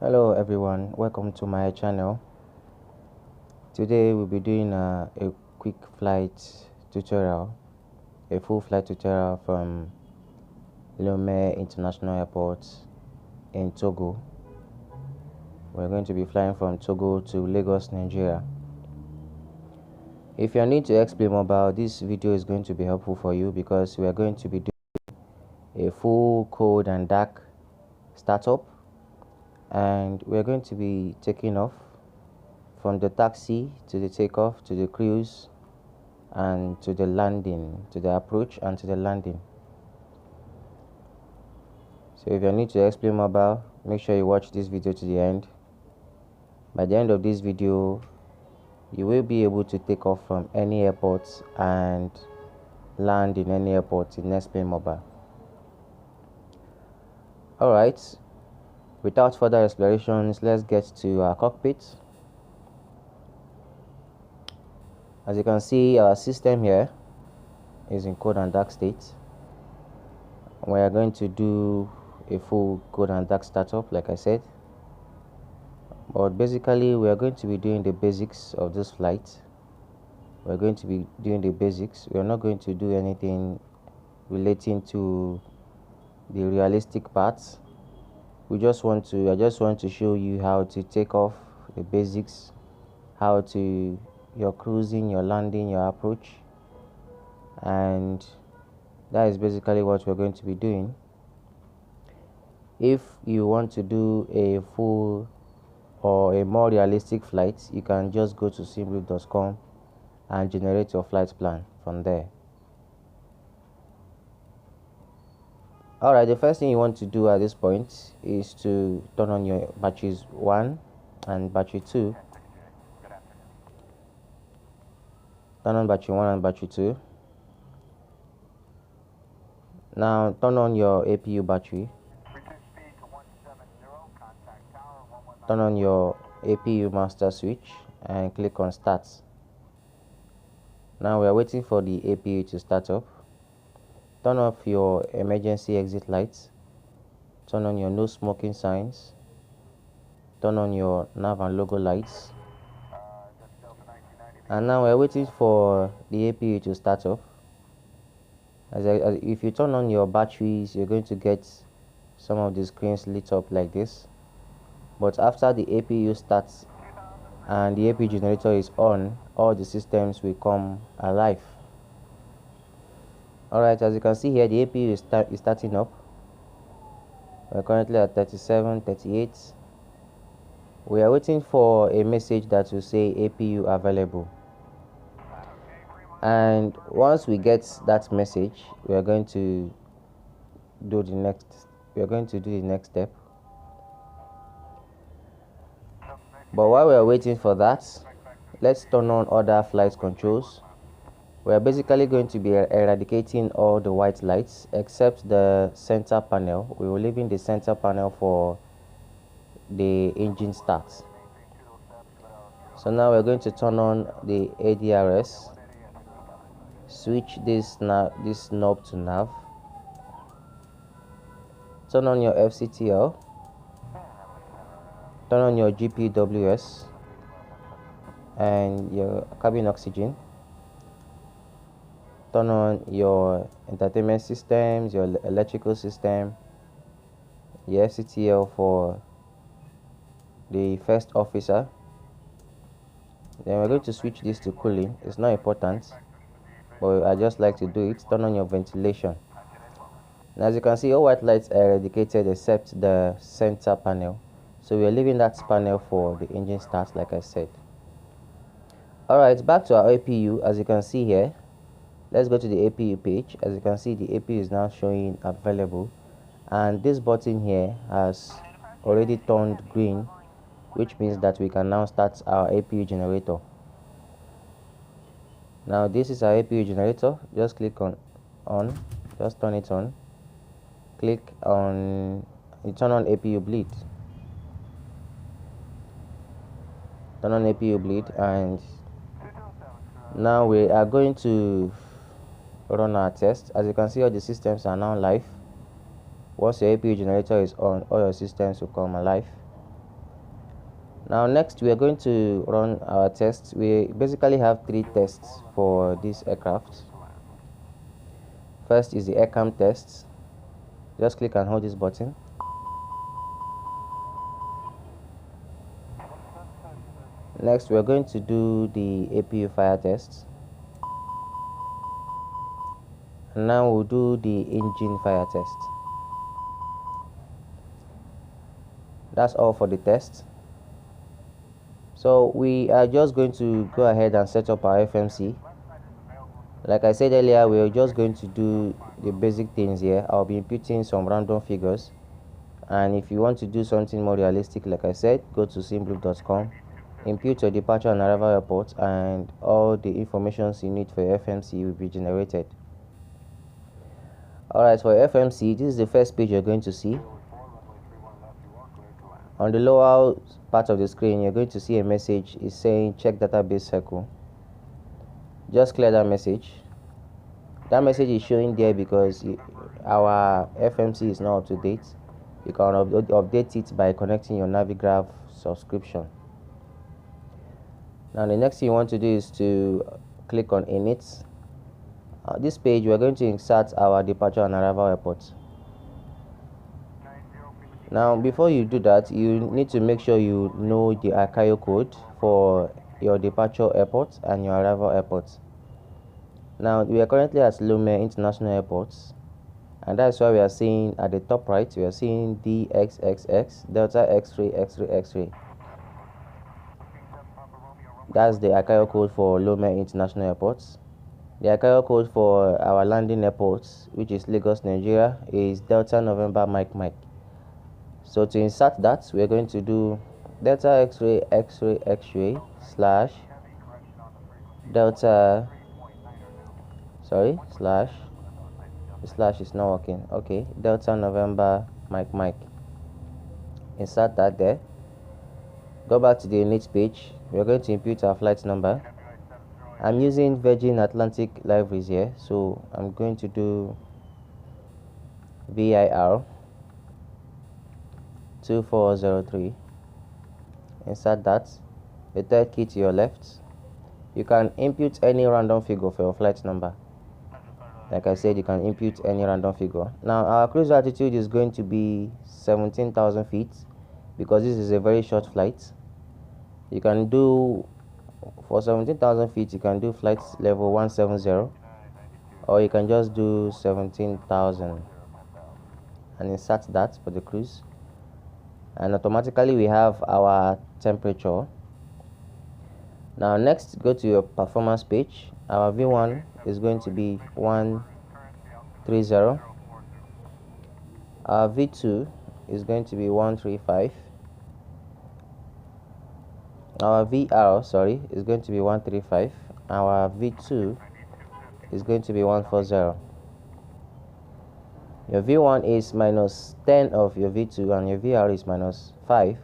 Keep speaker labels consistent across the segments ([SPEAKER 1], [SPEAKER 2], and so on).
[SPEAKER 1] Hello everyone, welcome to my channel. Today we'll be doing a quick flight tutorial, a full flight tutorial from Lomé International Airport in Togo. We're going to be flying from Togo to Lagos, Nigeria. If you're new to X-Play Mobile, this video is going to be helpful for you because we are going to be doing a full cold and dark startup, and we're going to be taking off from the taxi to the takeoff to the cruise and to the landing, to the approach and to the landing. So if you're new to X-Play Mobile, make sure you watch this video to the end. By the end of this video, you will be able to take off from any airport and land in any airport in X-Play Mobile. Alright, without further explorations, let's get to our cockpit. As you can see, our system here is in cold and dark state. We are going to do a full cold and dark startup, like I said. But basically, we are going to be doing the basics of this flight. We're going to be doing the basics. We are not going to do anything relating to the realistic parts. I just want to show you how to take off, the basics, how to your cruising, your landing, your approach, and that is basically what we're going to be doing. If you want to do a full or a more realistic flight, you can just go to simbrief.com and generate your flight plan from there. Alright, the first thing you want to do at this point is to turn on your batteries 1 and battery 2. Turn on battery 1 and battery 2. Now turn on your APU battery. Turn on your APU master switch and click on start. Now we are waiting for the APU to start up. Turn off your emergency exit lights. Turn on your no smoking signs. Turn on your nav and logo lights. And now we're waiting for the APU to start up. If you turn on your batteries, you're going to get some of the screens lit up like this. But after the APU starts and the APU generator is on, all the systems will come alive. Alright, as you can see here, the APU is starting up. We're currently at 37, 38. We are waiting for a message that will say APU available. And once we get that message, we are going to do the next step. But while we are waiting for that, let's turn on other flight controls. We are basically going to be eradicating all the white lights except the center panel. We will leave in the center panel for the engine start. So now we're going to turn on the ADRS. Switch this knob to nav. Turn on your FCTL. Turn on your GPWS and your cabin oxygen. Turn on your entertainment systems, your electrical system, your FCTL for the first officer. Then we're going to switch this to cooling. It's not important, but I just like to do it. Turn on your ventilation. And as you can see, all white lights are eradicated except the center panel. So we are leaving that panel for the engine start, like I said. Alright, back to our APU. As you can see here, let's go to the APU page. As you can see, the APU is now showing available, and this button here has already turned green, which means that we can now start our APU generator. Now this is our APU generator. Just click on just turn it on. Click on, you turn on APU bleed. Turn on APU bleed, and now we are going to run our test. As you can see, all the systems are now live. Once your APU generator is on, all your systems will come alive. Now next we are going to run our tests. We basically have 3 tests for this aircraft. First is the aircam test. Just click and hold this button. Next we are going to do the APU fire test. And now we'll do the engine fire test. That's all for the test. So we are just going to go ahead and set up our FMC. Like I said earlier, we're just going to do the basic things here. I'll be inputting some random figures, and if you want to do something more realistic, like I said, go to simblue.com, input your departure and arrival airport, and all the information you need for your FMC will be generated. Alright, for FMC, this is the first page you're going to see. On the lower part of the screen, you're going to see a message. It's saying check database cycle. Just clear that message. That message is showing there because our FMC is not up to date. You can update it by connecting your Navigraph subscription. Now the next thing you want to do is to click on init. This page, we are going to insert our departure and arrival airport. Now before you do that, you need to make sure you know the ICAO code for your departure airport and your arrival airport. Now we are currently at Lome International Airport, and that's why we are seeing at the top right, we are seeing DXXX, Delta X-ray X-ray X-ray. That's the ICAO code for Lome International Airport. The ICAO code for our landing airports, which is Lagos, Nigeria, is Delta November Mike Mike. So to insert that, we are going to do Delta X-ray X-ray X-ray slash Delta. Sorry, slash. The slash is not working. Okay, Delta November Mike Mike. Insert that there. Go back to the init page. We are going to input our flight number. I'm using Virgin Atlantic libraries here, so I'm going to do VIR 2403. Insert that. The third key to your left. You can input any random figure for your flight number. Like I said, you can input any random figure. Now our cruise altitude is going to be 17,000 feet because this is a very short flight. You can do, for 17,000 feet, you can do flight level 170, or you can just do 17,000 and insert that for the cruise. And automatically we have our temperature. Now next, go to your performance page. Our V1 is going to be 130. Our V2 is going to be 135. Our VR, sorry, is going to be 135. Our V2 is going to be 140. Your V1 is minus 10 of your V2, and your VR is minus 5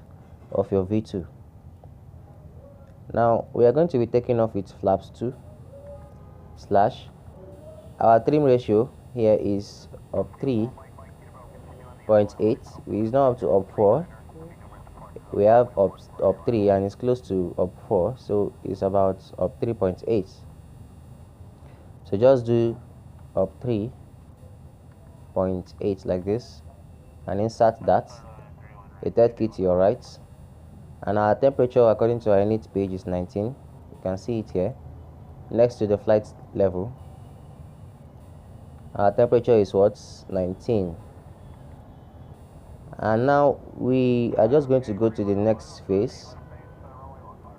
[SPEAKER 1] of your V2. Now we are going to be taking off with flaps 2 slash. Our trim ratio here is up 3.8. It's not up to up 4. We have up 3 and it's close to up 4, so it's about up 3.8. So just do up 3.8 like this and insert that. The third key to your right, and our temperature according to our init page is 19. You can see it here next to the flight level. Our temperature is what? 19. And now we are just going to go to the next phase.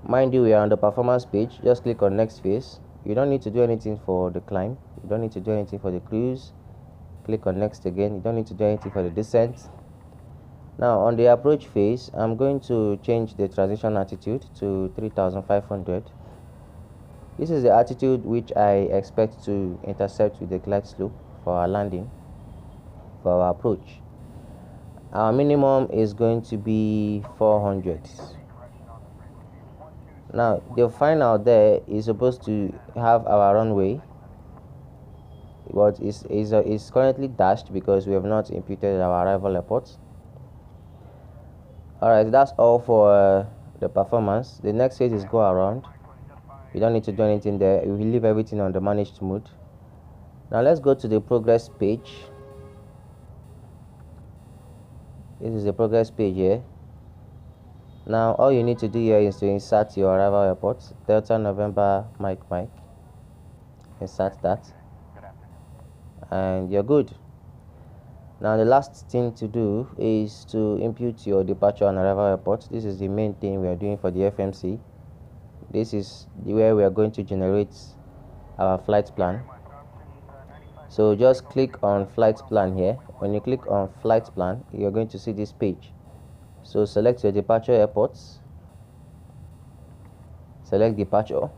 [SPEAKER 1] Mind you, we are on the performance page. Just click on next phase. You don't need to do anything for the climb. You don't need to do anything for the cruise. Click on next again. You don't need to do anything for the descent. Now on the approach phase, I'm going to change the transition altitude to 3,500. This is the altitude which I expect to intercept with the glide slope for our landing, for our approach. Our minimum is going to be 400. Now the final there is supposed to have our runway, but is currently dashed because we have not imputed our arrival airport. Alright, that's all for the performance. The next phase is go around. You don't need to do anything there. You will leave everything on the managed mode. Now let's go to the progress page. This is the progress page here. Now all you need to do here is to insert your arrival airport, Delta November Mike. Insert that and you're good. Now the last thing to do is to input your departure and arrival airport. This is the main thing we are doing for the FMC. This is where we are going to generate our flight plan. So just click on flight plan here. When you click on flight plan, you're going to see this page. So select your departure airports, select departure,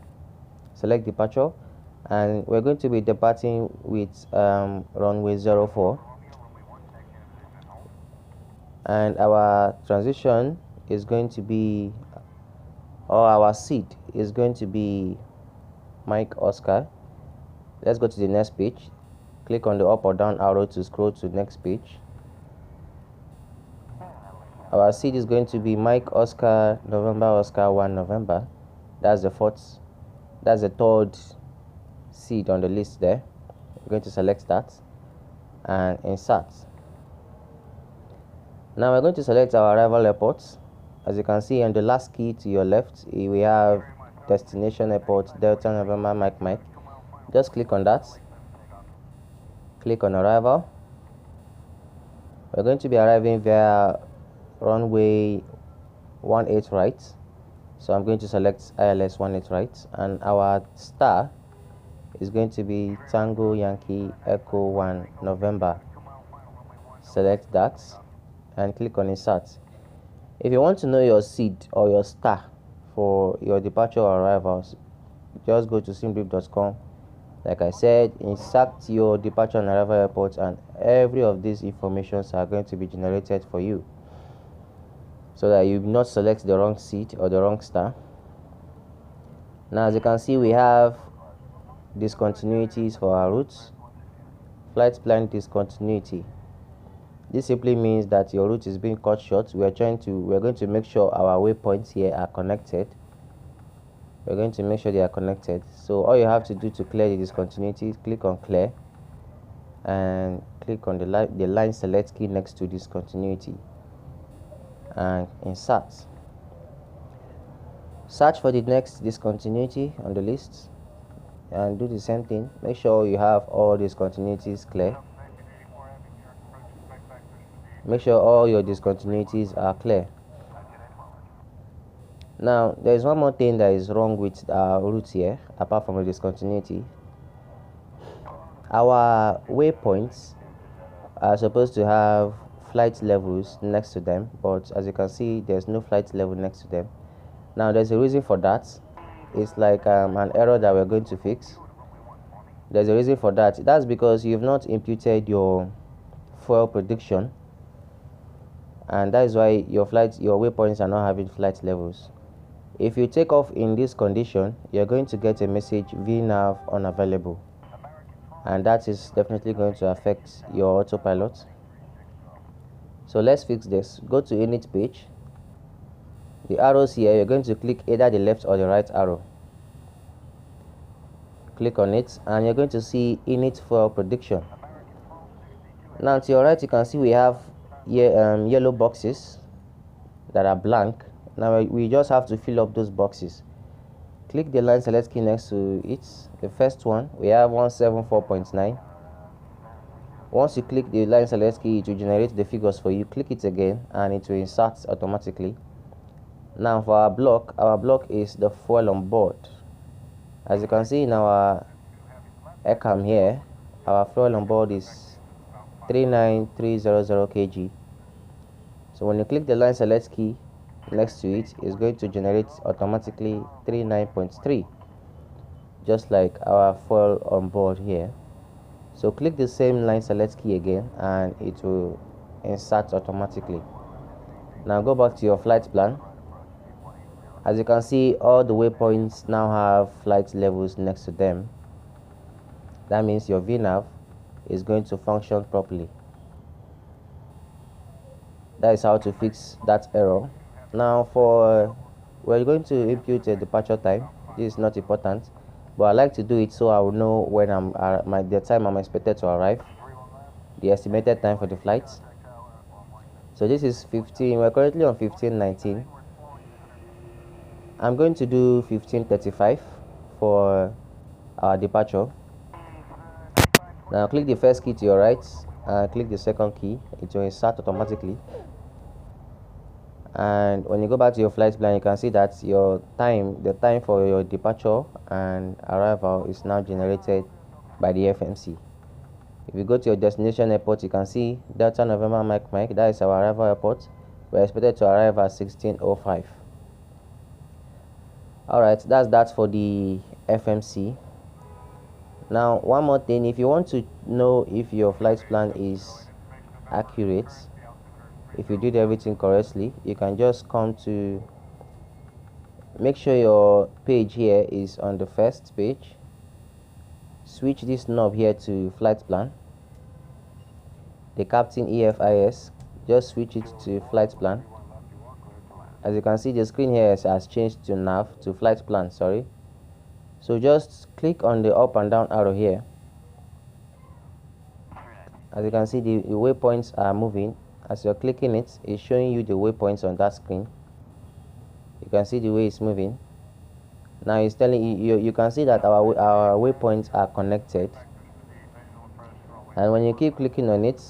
[SPEAKER 1] and we're going to be departing with runway 04, and our transition is going to be, or our seat is going to be Mike Oscar. Let's go to the next page. Click on the up or down arrow to scroll to the next page. Our seat is going to be Mike Oscar November Oscar 1 November. That's the third seat on the list there. We're going to select that and insert. Now we're going to select our arrival airports. As you can see on the last key to your left, we have destination airport Delta November Mike. Just click on that. Click on arrival. We're going to be arriving via runway 18 right. So I'm going to select ILS 18 right, and our star is going to be Tango Yankee Echo 1 November. Select that and click on insert. If you want to know your seat or your star for your departure or arrivals, just go to simbrief.com. Like I said, insert your departure and arrival airports, and every of these informations are going to be generated for you, so that you will not select the wrong seat or the wrong star. Now as you can see, we have discontinuities for our routes. Flight plan discontinuity. This simply means that your route is being cut short. We're going to make sure our waypoints here are connected. We're going to make sure they are connected. So all you have to do to clear the discontinuity, click on clear and click on the line select key next to discontinuity and insert. Search for the next discontinuity on the list and do the same thing. Make sure you have all discontinuities clear. Make sure all your discontinuities are clear. Now there is one more thing that is wrong with our route here, apart from the discontinuity. Our waypoints are supposed to have flight levels next to them, but as you can see, there's no flight level next to them. Now there's a reason for that. It's like an error that we're going to fix. There's a reason for that. That's because you've not imputed your fuel prediction, and that is why your waypoints are not having flight levels. If you take off in this condition, you're going to get a message VNAV unavailable, and that is definitely going to affect your autopilot. So let's fix this. Go to init page. The arrows here, you're going to click either the left or the right arrow. Click on it and you're going to see init fuel prediction. Now to your right, you can see we have yellow boxes that are blank. Now we just have to fill up those boxes. Click the line select key next to it. The first one, we have 174.9. Once you click the line select key, it will generate the figures for you. Click it again and it will insert automatically. Now for our block is the fuel on board. As you can see in our ECAM here, our fuel on board is 39300 kg. So when you click the line select key next to it, it's going to generate automatically 39.3, just like our fuel on board here. So click the same line select key again and it will insert automatically. Now go back to your flight plan. As you can see, all the waypoints now have flight levels next to them. That means your VNAV is going to function properly. That is how to fix that error. Now for we're going to impute a departure time. This is not important, but I like to do it so I will know when the time I'm expected to arrive, the estimated time for the flight. So this is 15. We're currently on 15:19. I'm going to do 15:35 for our departure. Now click the first key to your right and click the second key. It will start automatically. And when you go back to your flight plan, you can see that the time for your departure and arrival is now generated by the FMC. If you go to your destination airport, you can see Delta November Mike, that is our arrival airport. We're expected to arrive at 16:05. Alright, that's that for the FMC. Now, one more thing, if you want to know if your flight plan is accurate, if you did everything correctly, you can just come to make sure your page here is on the first page. Switch this knob here to flight plan. The captain EFIS, just switch it to flight plan. As you can see, the screen here has changed to nav, to flight plan, sorry. So just click on the up and down arrow here. As you can see, the waypoints are moving. As you're clicking it, it's showing you the waypoints on that screen. You can see the way it's moving. Now it's telling you can see that our waypoints are connected. And when you keep clicking on it,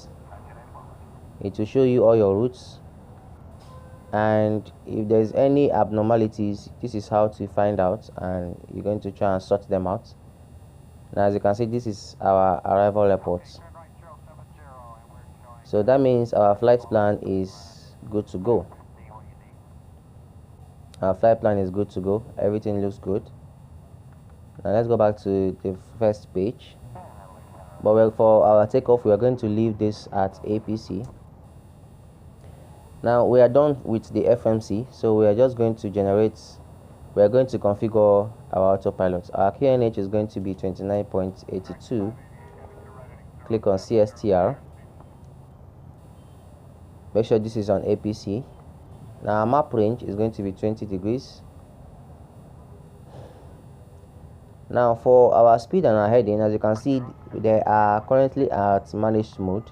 [SPEAKER 1] it will show you all your routes. And if there's any abnormalities, this is how to find out, and you're going to try and sort them out. Now as you can see, this is our arrival airport. So that means our flight plan is good to go. Our flight plan is good to go. Everything looks good. Now let's go back to the first page. But for our takeoff, we are going to leave this at APC. Now we are done with the FMC, so we are just going to configure our autopilot. Our QNH is going to be 29.82. Click on CSTR. Make sure this is on APC. Now our map range is going to be 20 degrees. Now for our speed and our heading, as you can see, they are currently at managed mode.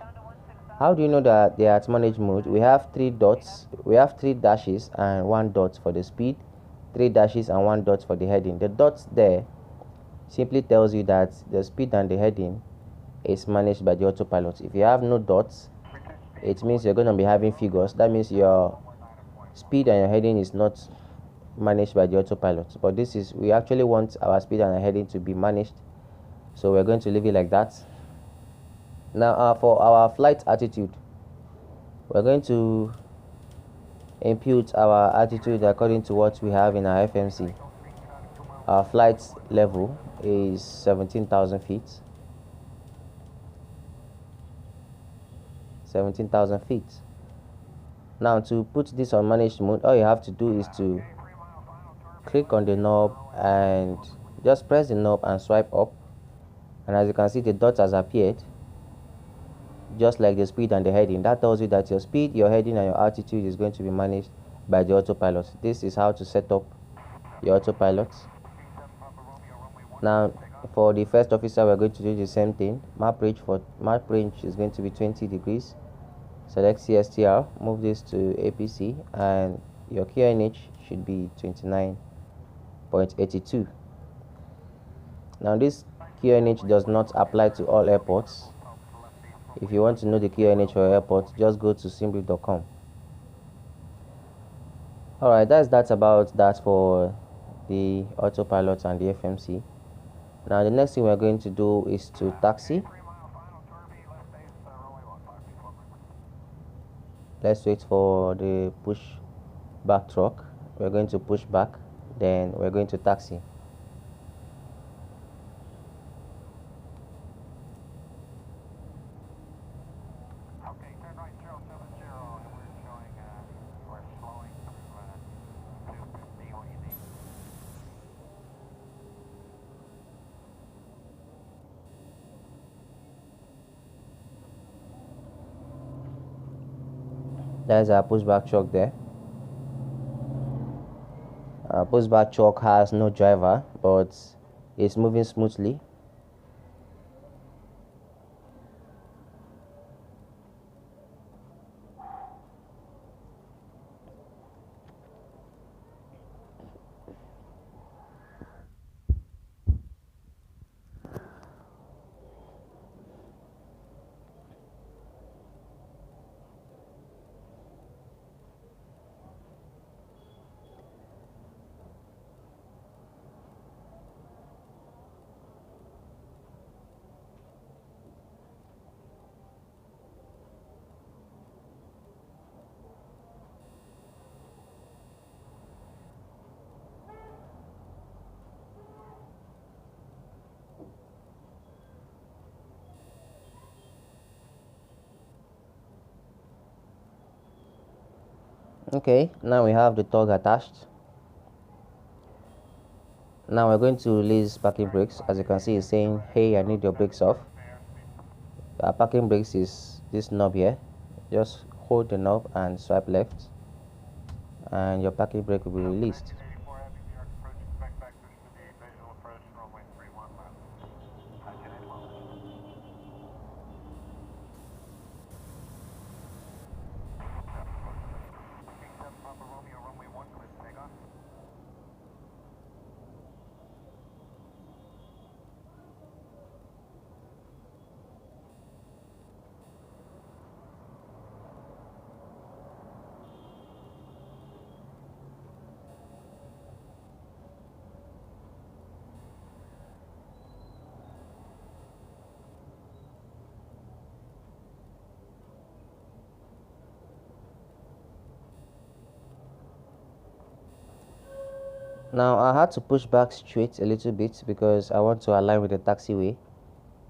[SPEAKER 1] How do you know that they are at managed mode? We have 3 dots, we have 3 dashes and 1 dot for the speed, 3 dashes and 1 dot for the heading. The dots there simply tells you that the speed and the heading is managed by the autopilot. If you have no dots, it means you're going to be having figures. That means your speed and your heading is not managed by the autopilot. But we actually want our speed and our heading to be managed, so we're going to leave it like that. Now for our flight altitude, we're going to impute our altitude according to what we have in our FMC. Our flight level is 17,000 feet. 17,000 feet. Now to put this on managed mode, all you have to do is to click on the knob and just press the knob and swipe up, and as you can see, the dot has appeared, just like the speed and the heading. That tells you that your speed, your heading and your altitude is going to be managed by the autopilot. This is how to set up your autopilot. Now for the first officer, we're going to do the same thing. Map range is going to be 20 degrees. Select CSTR, move this to APC, and your QNH should be 29.82. Now this QNH does not apply to all airports. If you want to know the QNH for your airport, just go to simbrief.com. Alright, that's about that for the autopilot and the FMC. Now the next thing we're going to do is to taxi. Let's wait for the push back truck. We're going to push back, then we're going to taxi. There's our pushback truck there. Pushback truck has no driver, but it's moving smoothly. Okay, now we have the tug attached. Now we're going to release parking brakes. As you can see, it's saying, hey, I need your brakes off. Parking brakes is this knob here. Just hold the knob and swipe left, and your parking brake will be released. Now I had to push back straight a little bit because I want to align with the taxiway.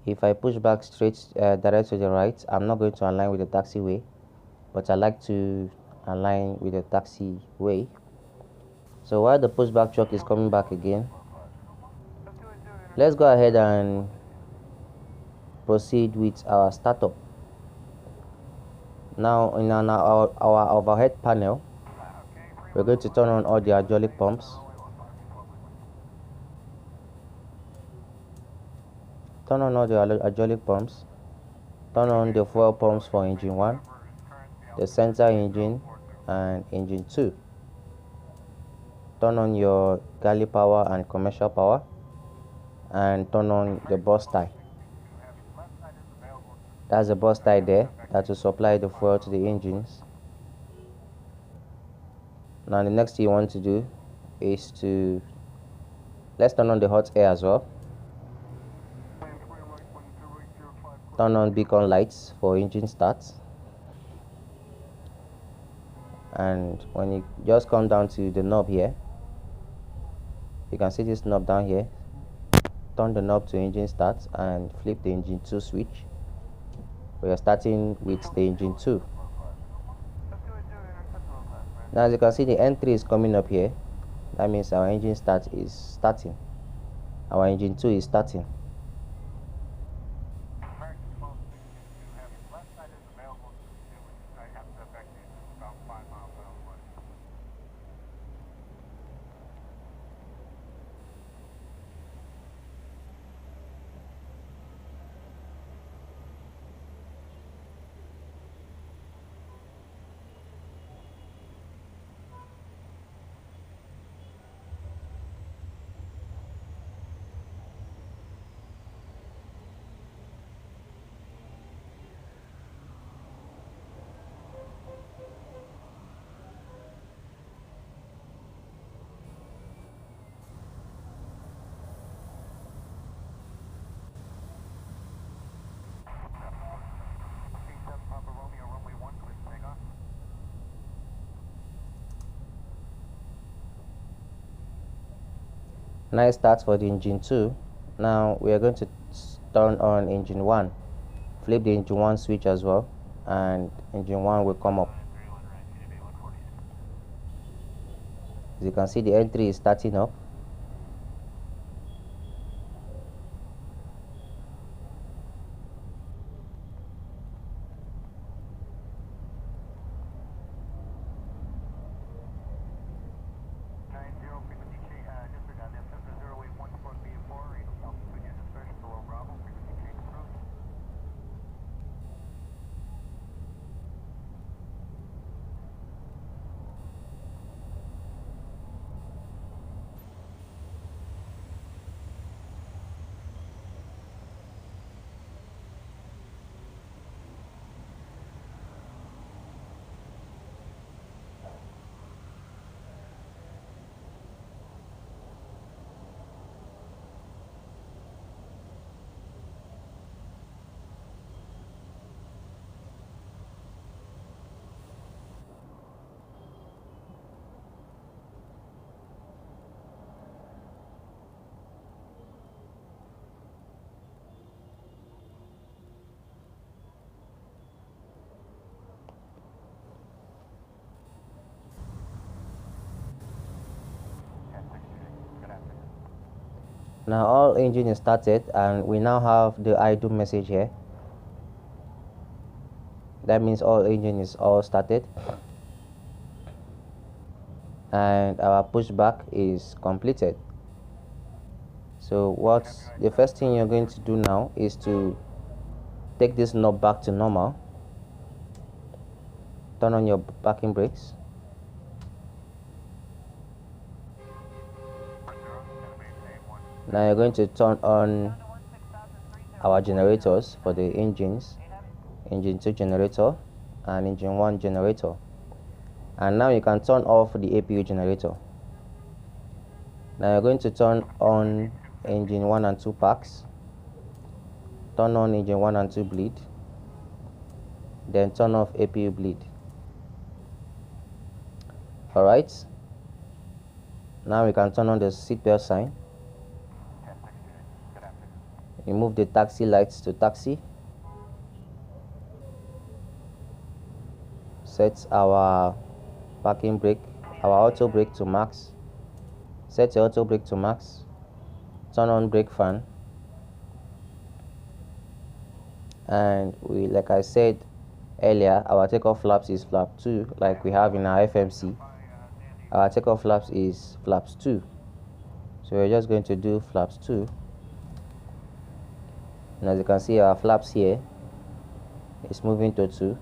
[SPEAKER 1] If I push back straight direct to the right, I'm not going to align with the taxiway, but I like to align with the taxiway. So while the pushback truck is coming back again, let's go ahead and proceed with our startup. Now in our overhead panel, we're going to turn on all the hydraulic pumps. Turn on all the hydraulic pumps. Turn on the fuel pumps for engine 1, the center engine, and engine 2. Turn on your galley power and commercial power, and turn on the bus tie. That's the bus tie there that will supply the fuel to the engines. Now the next thing you want to do is let's turn on the hot air as well. Turn on beacon lights for engine start. And when you just come down to the knob here, you can see this knob down here. Turn the knob to engine start and flip the engine 2 switch. We are starting with the engine 2. Now as you can see, the N3 is coming up here. That means our engine start is starting. Our engine 2 is starting. Nice start for the engine 2. Now we are going to turn on engine 1. Flip the engine 1 switch as well, and engine 1 will come up. As you can see, the N3 is starting up. Now all engine is started, and we now have the idle message here. That means all engine is all started, and our pushback is completed. So what's the first thing you're going to do now is to take this knob back to normal, turn on your parking brakes, now you're going to turn on our generators for the engines, engine 2 generator and engine 1 generator, and now you can turn off the APU generator. Now you're going to turn on engine 1 and 2 packs, turn on engine 1 and 2 bleed, then turn off APU bleed. Alright, now we can turn on the seatbelt sign, remove the taxi lights to taxi, set our parking brake, our auto brake to max, set your auto brake to max, turn on brake fan, and we, like I said earlier, our takeoff flaps is flap 2 like we have in our FMC. Our takeoff flaps is flaps 2, so we're just going to do flaps 2, and as you can see our flaps here is moving to 2.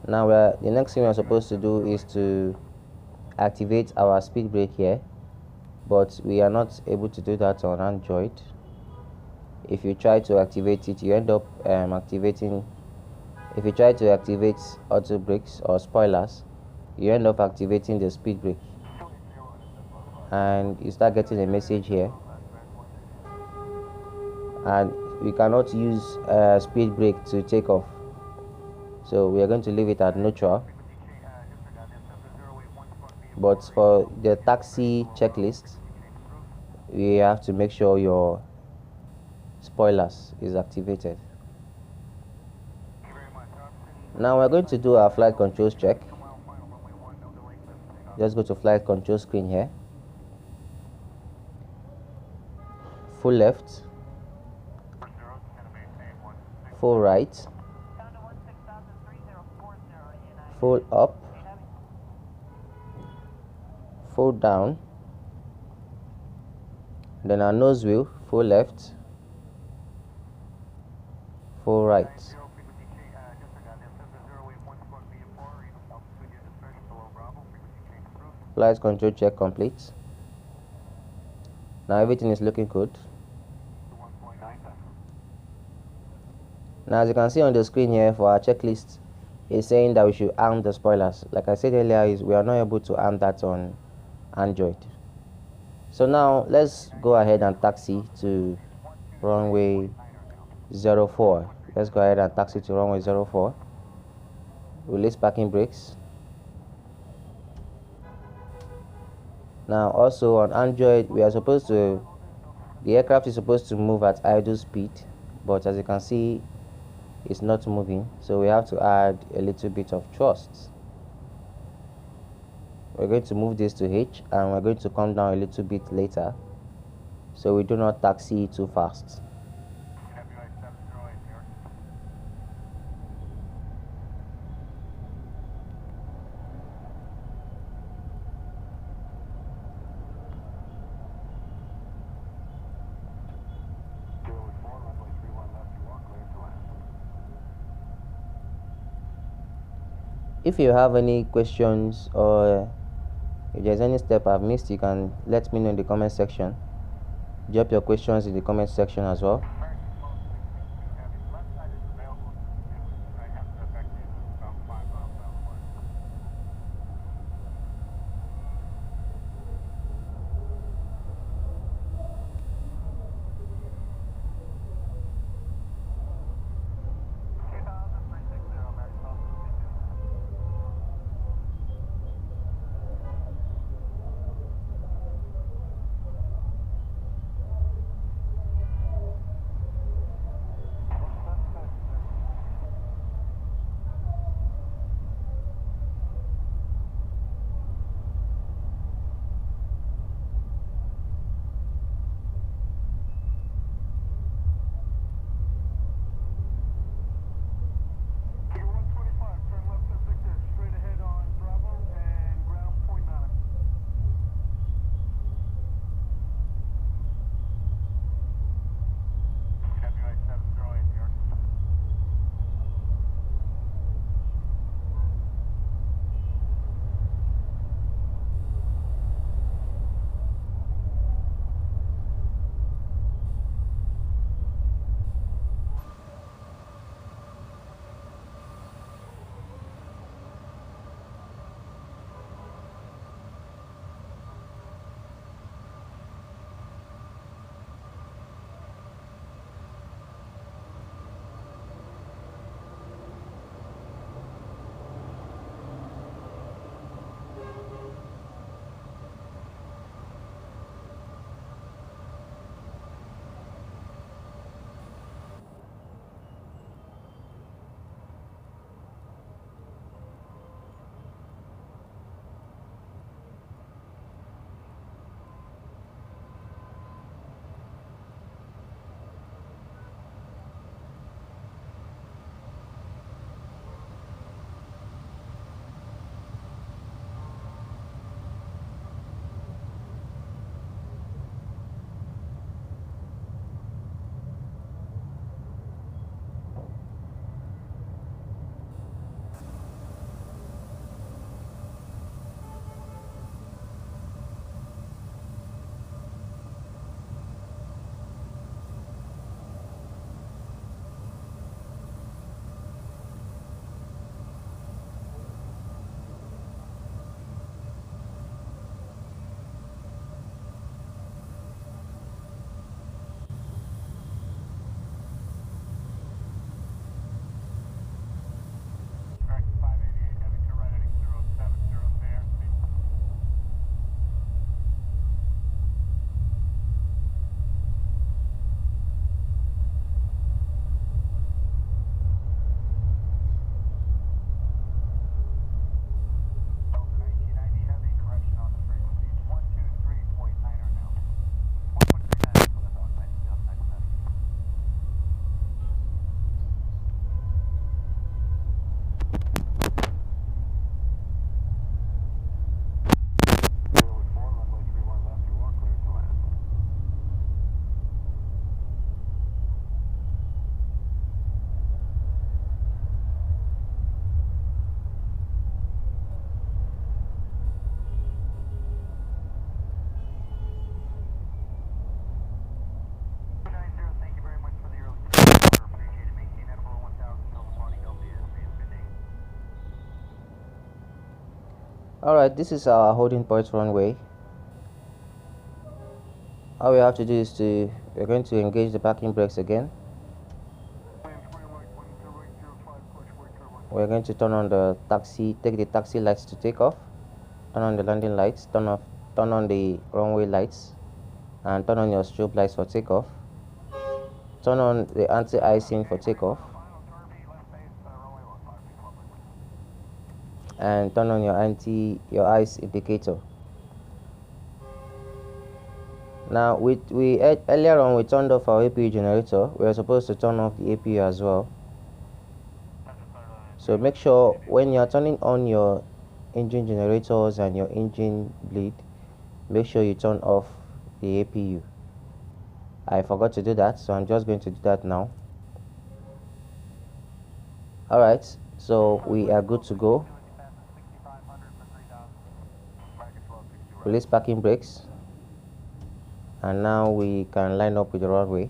[SPEAKER 1] Now the next thing we're supposed to do is to activate our speed brake here, but we are not able to do that on Android. If you try to activate it, you end up if you try to activate auto brakes or spoilers, you end up activating the speed brake, and you start getting a message here, and we cannot use speed brake to take off, so we are going to leave it at neutral. But for the taxi checklist, we have to make sure your spoilers is activated. Now we're going to do our flight controls check. Just go to flight control screen here, full left, full right, full up, full down, then our nose wheel, full left, full right. Flight control check complete. Now everything is looking good. Now as you can see on the screen here for our checklist, it's saying that we should arm the spoilers. Like I said earlier, we are not able to arm that on Android. So now let's go ahead and taxi to runway 04. Let's go ahead and taxi to runway 04. Release parking brakes. Now also on Android, the aircraft is supposed to move at idle speed, but as you can see, it's not moving, so we have to add a little bit of thrust. We're going to move this to H, and we're going to come down a little bit later, so we do not taxi too fast. If you have any questions or if there's any step I've missed, you can let me know in the comment section. Drop your questions in the comment section as well. Alright, this is our holding point runway. All we have to do is we're going to engage the parking brakes again. We're going to turn on the taxi, take the taxi lights to take off, turn on the landing lights, turn on the runway lights, and turn on your strobe lights for takeoff. Turn on the anti-icing for takeoff, and turn on your ice indicator. Now, earlier on we turned off our APU generator. We are supposed to turn off the APU as well. So make sure when you are turning on your engine generators and your engine bleed, make sure you turn off the APU. I forgot to do that, so I'm just going to do that now. Alright, so we are good to go. Release parking brakes, and now we can line up with the runway.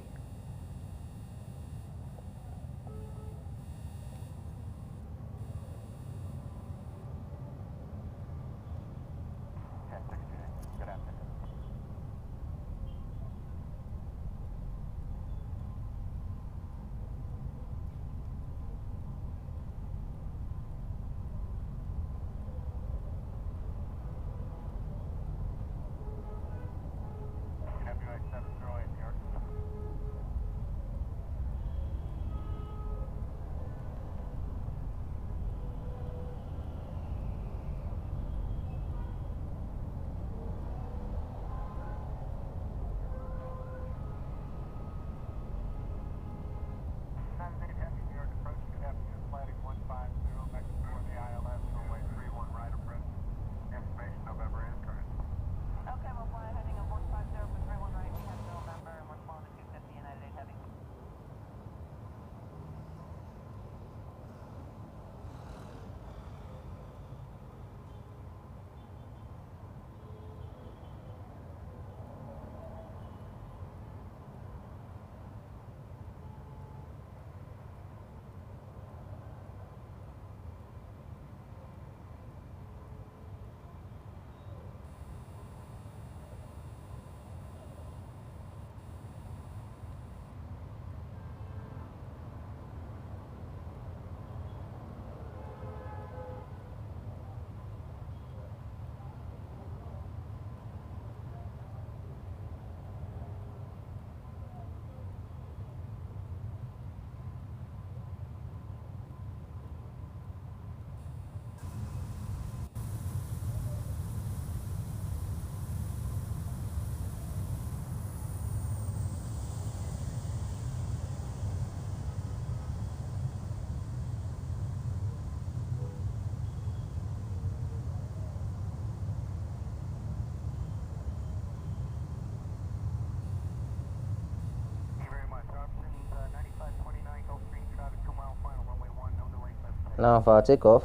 [SPEAKER 1] Now for our takeoff,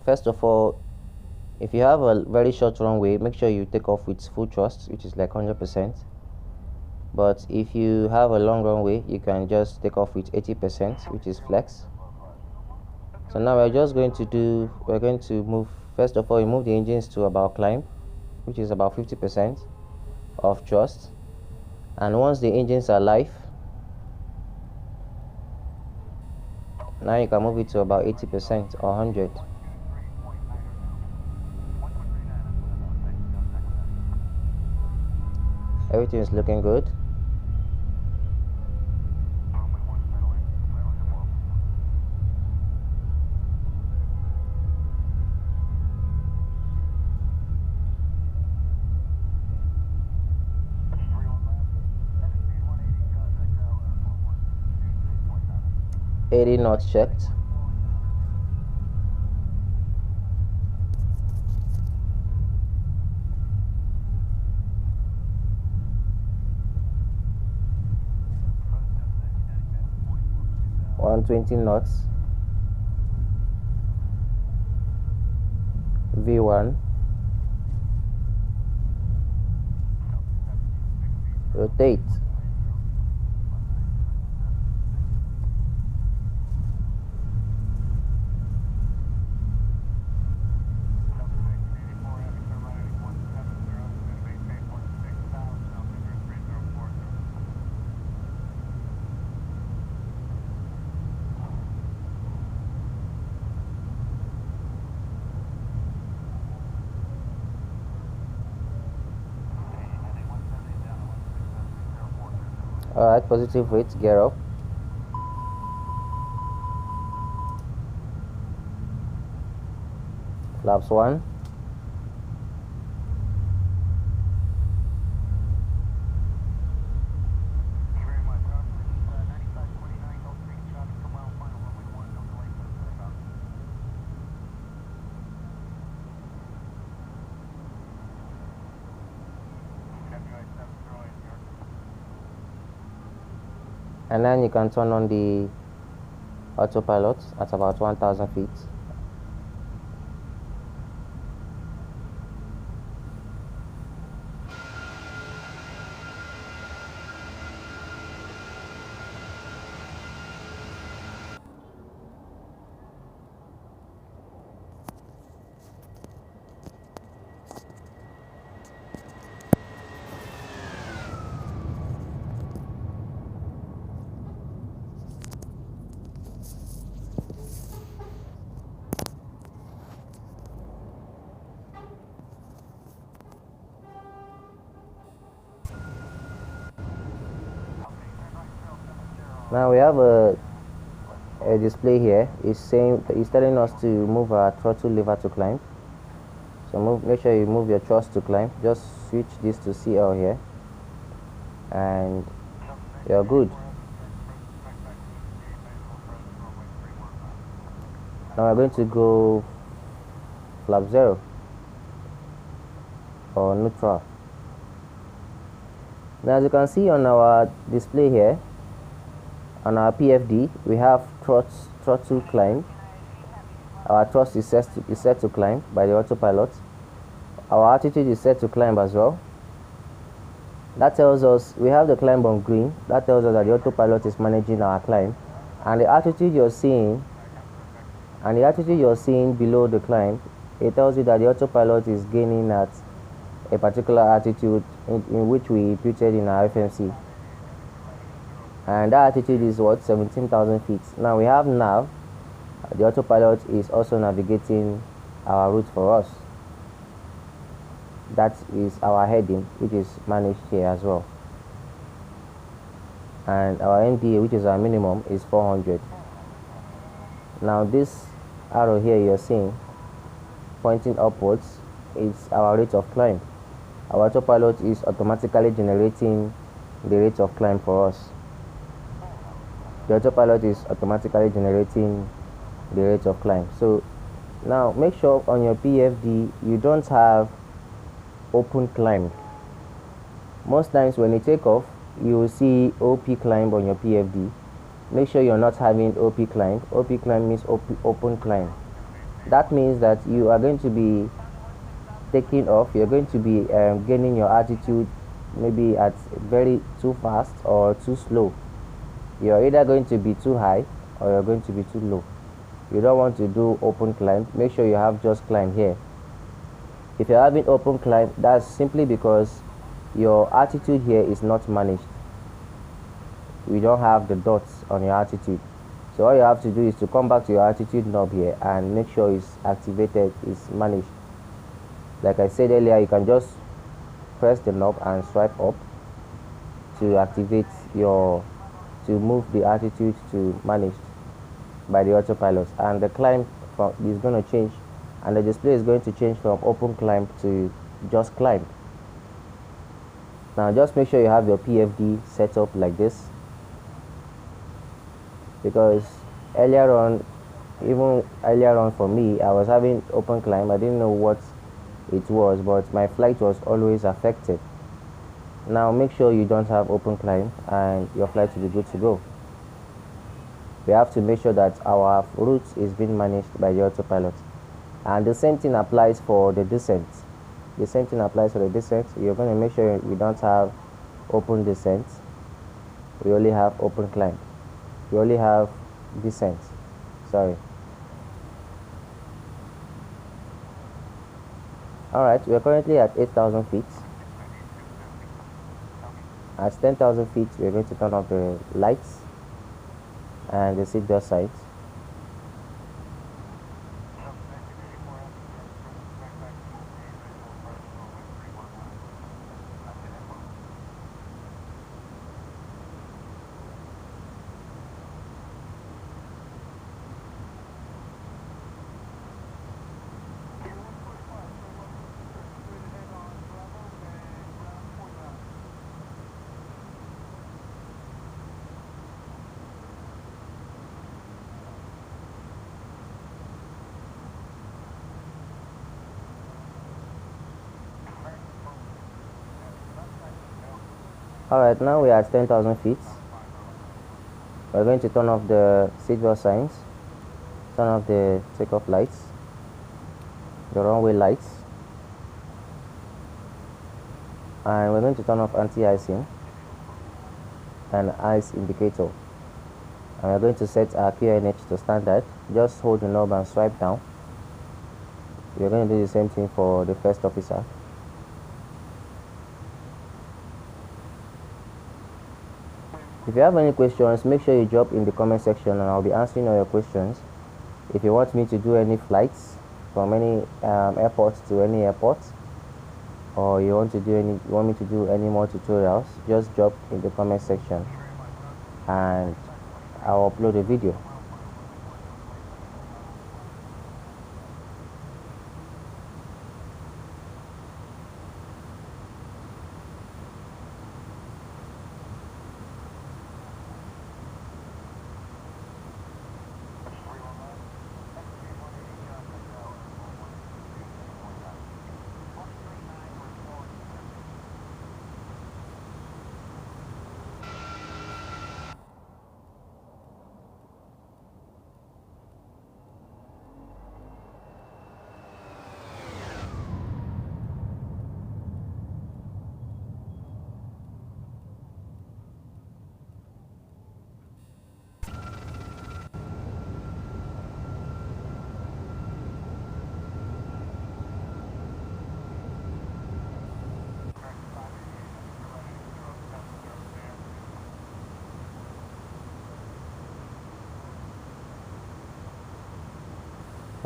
[SPEAKER 1] first of all, if you have a very short runway, make sure you take off with full thrust, which is like 100%. But if you have a long runway, you can just take off with 80%, which is flex. So now we're going to move, first of all, you move the engines to about climb, which is about 50% of thrust. And once the engines are live, now you can move it to about 80% or 100. Everything is looking good. $80 knots checked. $120 knots. V1. Rotate. Alright, positive weight, gear up. Flaps 1. And then you can turn on the autopilot at about 1000 feet. Now we have a display here. It's telling us to move our throttle lever to climb. So make sure you move your thrust to climb. Just switch this to CL here, and you're good. Now we're going to go flap 0 or neutral. Now as you can see on our display here, on our PFD, we have throttle climb. Our thrust is set to climb by the autopilot. Our altitude is set to climb as well. That tells us we have the climb on green. That tells us that the autopilot is managing our climb. And the altitude you're seeing below the climb, it tells you that the autopilot is gaining at a particular altitude in which we imputed in our FMC. And that altitude is what? 17,000 feet. Now we have nav. The autopilot is also navigating our route for us. That is our heading, which is managed here as well. And our MDA, which is our minimum, is 400. Now this arrow here you're seeing pointing upwards is our rate of climb. Our autopilot is automatically generating the rate of climb for us. The autopilot is automatically generating the rate of climb. So now make sure on your PFD you don't have open climb. Most times when you take off, you will see OP climb on your PFD. Make sure you're not having OP climb. OP climb means open climb. That means that you are going to be taking off. You're going to be gaining your altitude maybe at very too fast or too slow. You're either going to be too high or you're going to be too low. You don't want to do open climb. Make sure you have just climb here. If you're having open climb, that's simply because your altitude here is not managed. We don't have the dots on your altitude. So all you have to do is to come back to your altitude knob here and make sure it's activated, it's managed. Like I said earlier, you can just press the knob and swipe up to activate to move the altitude to managed by the autopilot, and the climb is going to change, and the display is going to change from open climb to just climb. Now just make sure you have your PFD set up like this, because even earlier on for me, I was having open climb. I didn't know what it was, but my flight was always affected. Now make sure you don't have open climb and your flight will be good to go. We have to make sure that our route is being managed by the autopilot, and the same thing applies for the descent. You're going to make sure we don't have open descent. We only have open climb. We only have descent. Sorry. Alright, we are currently at 8,000 feet. At 10,000 feet, we are going to turn off the lights and the seatbelt sights. Alright, now we are at 10,000 feet. We're going to turn off the seatbelt signs, turn off the takeoff lights, the runway lights, and we're going to turn off anti-icing and ice indicator. And we're going to set our QNH to standard. Just hold the knob and swipe down. We're going to do the same thing for the first officer. If you have any questions, make sure you drop in the comment section and I'll be answering all your questions. If you want me to do any flights from any airport to any airport, or you want me to do any more tutorials, just drop in the comment section and I'll upload a video.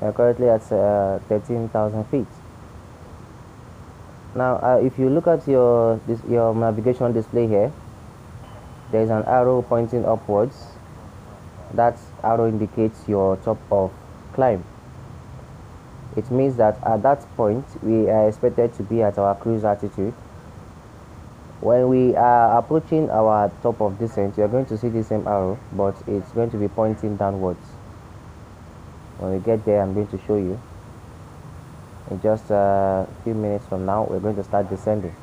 [SPEAKER 1] We are currently at 13,000 feet. Now, if you look at your navigation display here, there is an arrow pointing upwards. That arrow indicates your top of climb. It means that at that point we are expected to be at our cruise altitude. When we are approaching our top of descent, you are going to see the same arrow, but it's going to be pointing downwards. When we get there, I'm going to show you. In just a few minutes from now, we're going to start descending.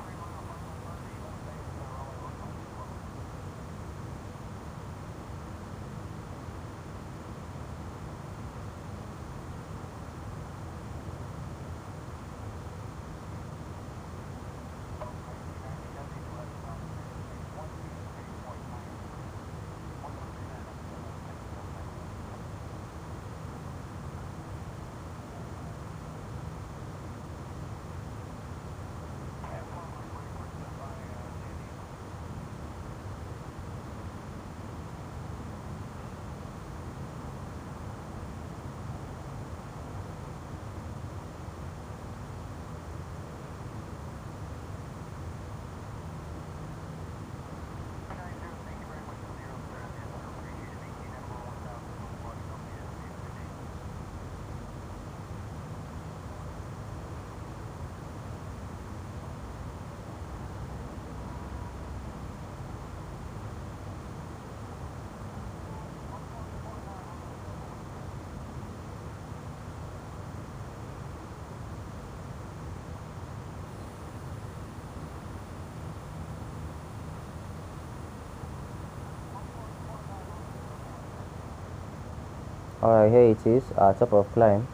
[SPEAKER 1] Alright, here it is, our top of climb.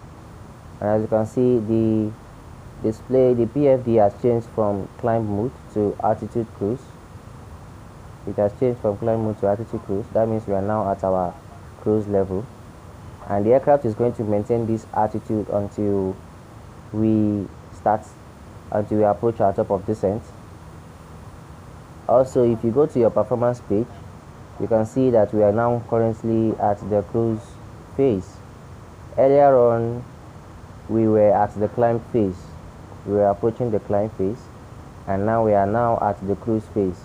[SPEAKER 1] And as you can see, the display, the PFD has changed from climb mode to altitude cruise. It has changed from climb mode to altitude cruise. That means we are now at our cruise level. And the aircraft is going to maintain this altitude until we approach our top of descent. Also, if you go to your performance page, you can see that we are now currently at the cruise phase. Earlier on, we were at the climb phase. We were approaching the climb phase, and now we are now at the cruise phase.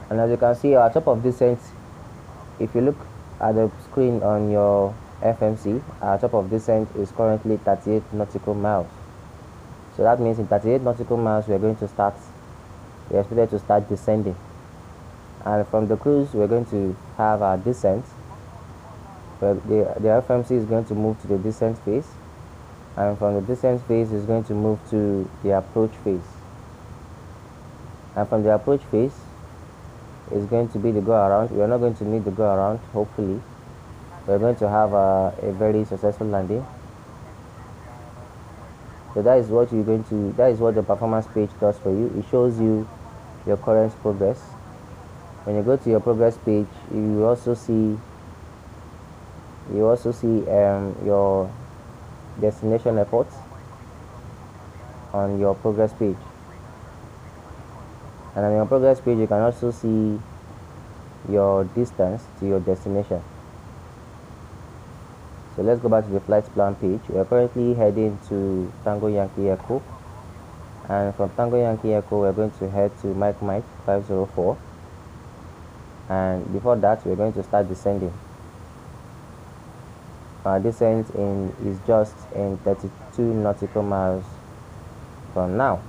[SPEAKER 1] And as you can see, our top of descent, if you look at the screen on your FMC, our top of descent is currently 38 nautical miles. So that means in 38 nautical miles we are expected to start descending. And from the cruise, we're going to have our descent. The FMC is going to move to the descent phase, and from the descent phase is going to move to the approach phase. And from the approach phase is going to be the go around. We are not going to need the go around, hopefully. We're going to have a very successful landing. So that is what the performance page does for you. It shows you your current progress. When you go to your progress page, you also see your destination efforts on your progress page. And on your progress page, you can also see your distance to your destination. So let's go back to the flight plan page. We are currently heading to Tango Yankee Echo, and from Tango Yankee Echo we're going to head to Mike 504, and before that we're going to start descending. Our descent is just in 32 nautical miles from now.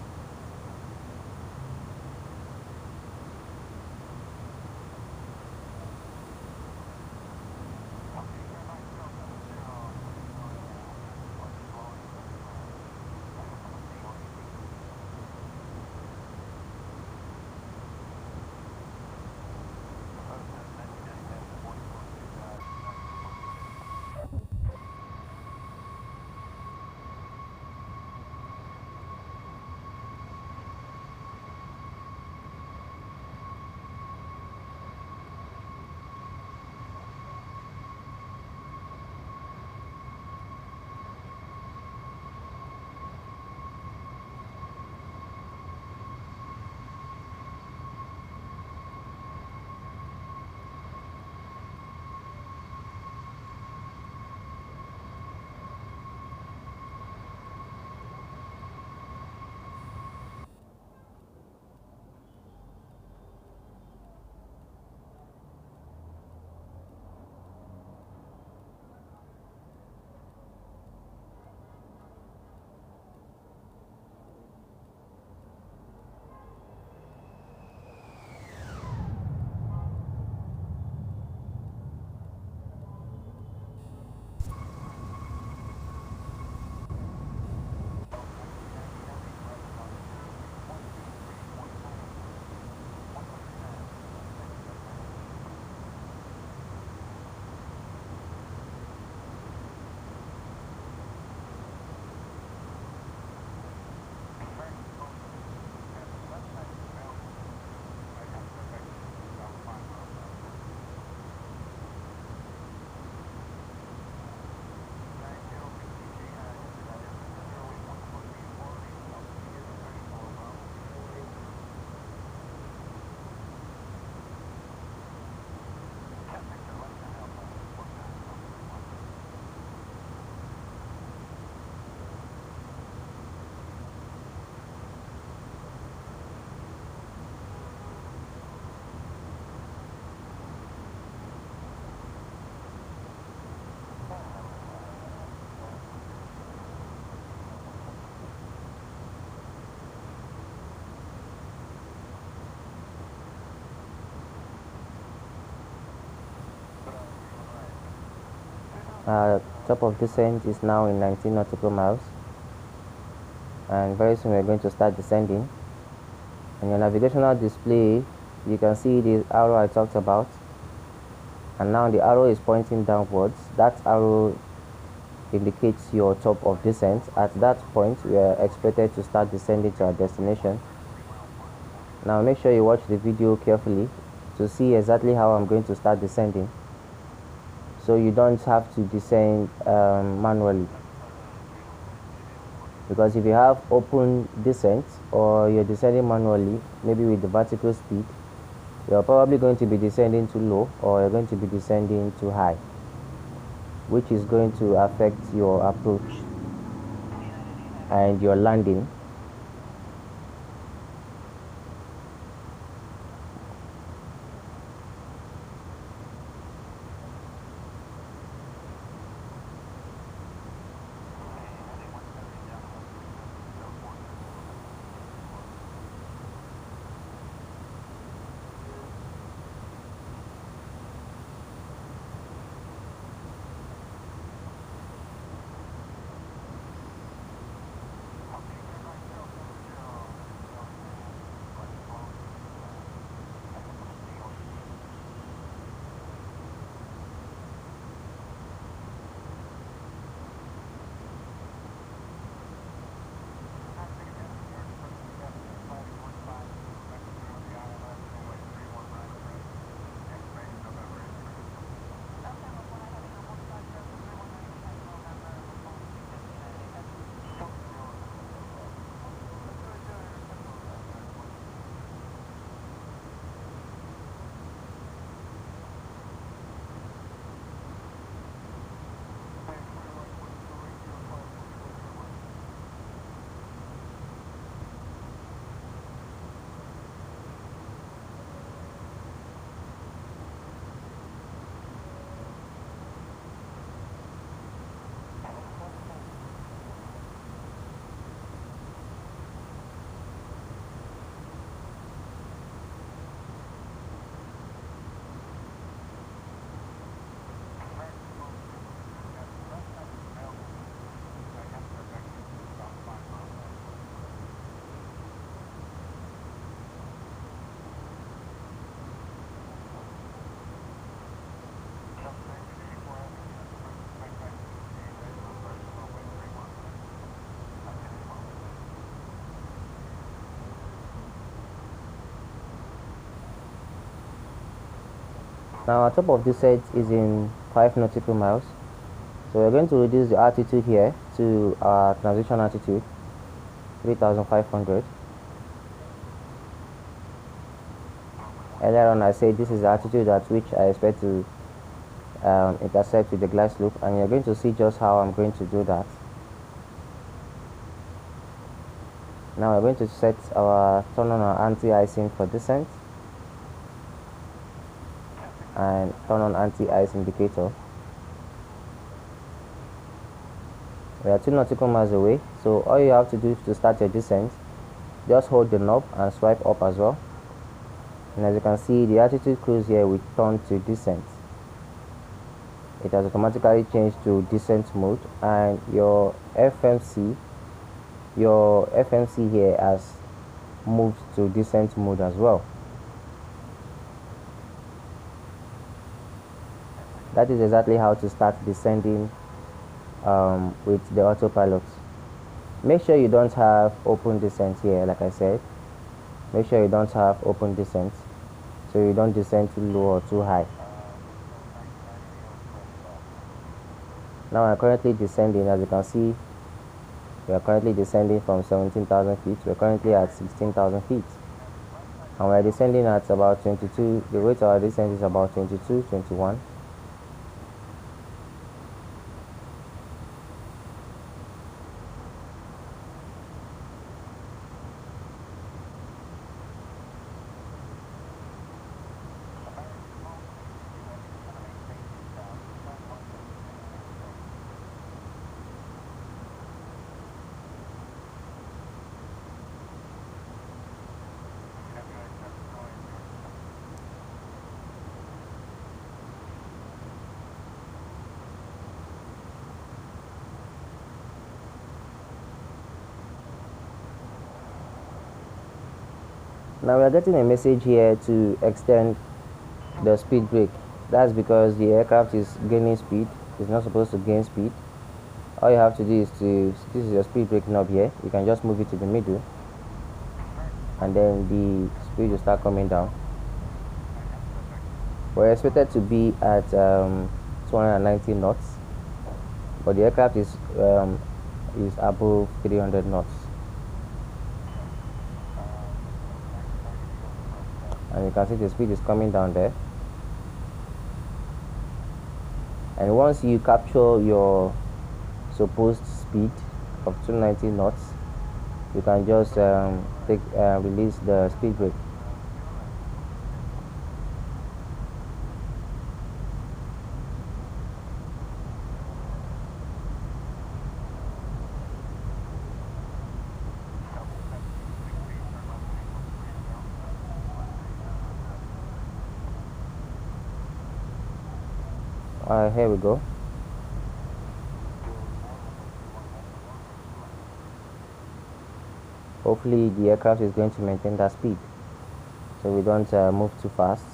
[SPEAKER 1] Top of descent is now in 19 nautical miles, and very soon we're going to start descending. On your navigational display you can see the arrow I talked about, and now the arrow is pointing downwards. That arrow indicates your top of descent. At that point we are expected to start descending to our destination. Now make sure you watch the video carefully to see exactly how I'm going to start descending, so you don't have to descend manually. Because if you have open descent or you're descending manually, maybe with the vertical speed, you're probably going to be descending too low, or you're going to be descending too high, which is going to affect your approach and your landing. Now our top of this set is in 5 nautical miles. So we're going to reduce the altitude here to our transition altitude, 3,500. Earlier on I said this is the altitude at which I expect to intercept with the glide slope, and you're going to see just how I'm going to do that. Now we're going to set our turn on our anti-icing for descent and turn on anti-ice indicator. We are 2 nautical miles away, so all you have to do to start your descent, just hold the knob and swipe up as well. And as you can see, the altitude cruise here will turn to descent. It has automatically changed to descent mode, and your FMC here has moved to descent mode as well. That is exactly how to start descending with the autopilot. Make sure you don't have open descent here, like I said. Make sure you don't have open descent, so you don't descend too low or too high. Now I'm currently descending. As you can see, we are currently descending from 17,000 feet. We're currently at 16,000 feet. And we're descending at about 22. The rate of our descent is about 22, 21. Now we are getting a message here to extend the speed brake. That's because the aircraft is gaining speed. It's not supposed to gain speed. All you have to do is this is your speed brake knob here. You can just move it to the middle, and then the speed will start coming down. We're expected to be at 290 knots, but the aircraft is above 300 knots. And you can see the speed is coming down there. And once you capture your supposed speed of 290 knots, you can just release the speed brake. Here we go. Hopefully the aircraft is going to maintain that speed, so we don't move too fast.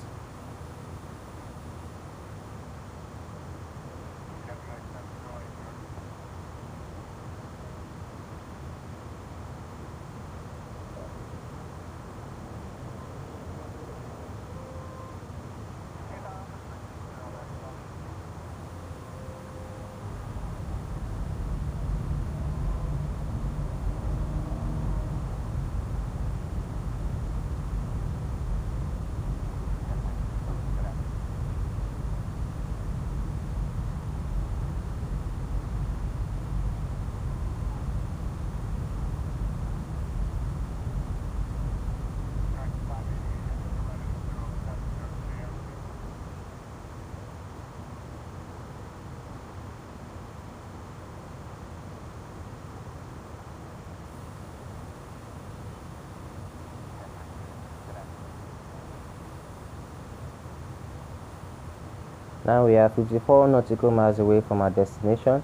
[SPEAKER 1] Now we are 54 nautical miles away from our destination,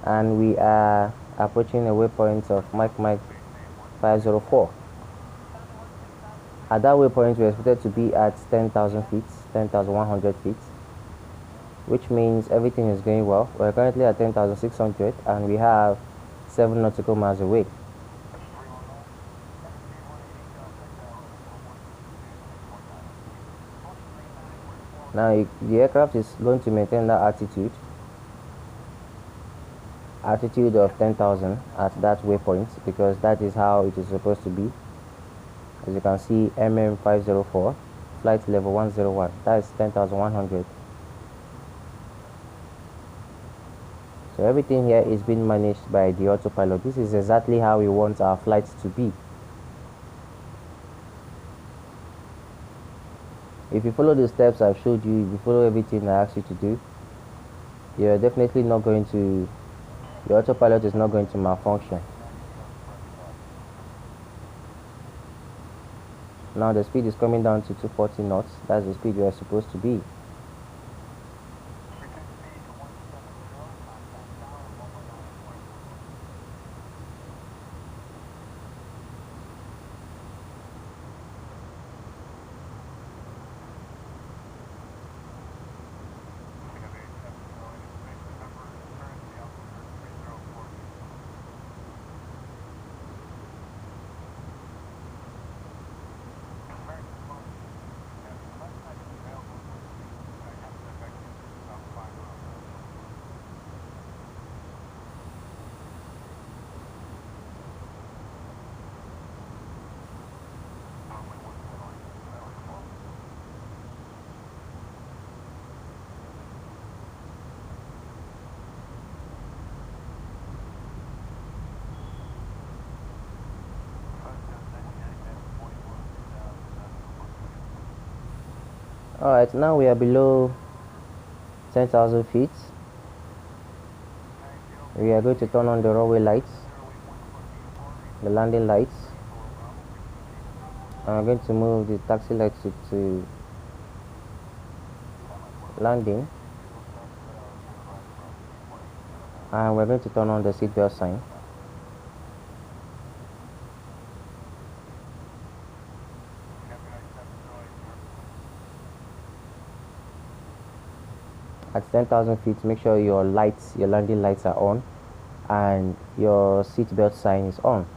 [SPEAKER 1] and we are approaching a waypoint of Mike 504. At that waypoint, we are expected to be at 10,000 feet, 10,100 feet, which means everything is going well. We're currently at 10,600, and we have 7 nautical miles away. Now the aircraft is going to maintain that altitude of 10,000 at that waypoint, because that is how it is supposed to be. As you can see, mm504, flight level 101, that is 10,100. So everything here is being managed by the autopilot. This is exactly how we want our flights to be. If you follow the steps I've showed you, if you follow everything I asked you to do, you're definitely not going to, the autopilot is not going to malfunction. Now the speed is coming down to 240 knots. That's the speed you are supposed to be. Alright, now we are below 10,000 feet. We are going to turn on the runway lights, the landing lights. And I'm going to move the taxi lights to landing. And we're going to turn on the seatbelt sign. At 10,000 feet, make sure your lights, your landing lights are on and your seatbelt sign is on.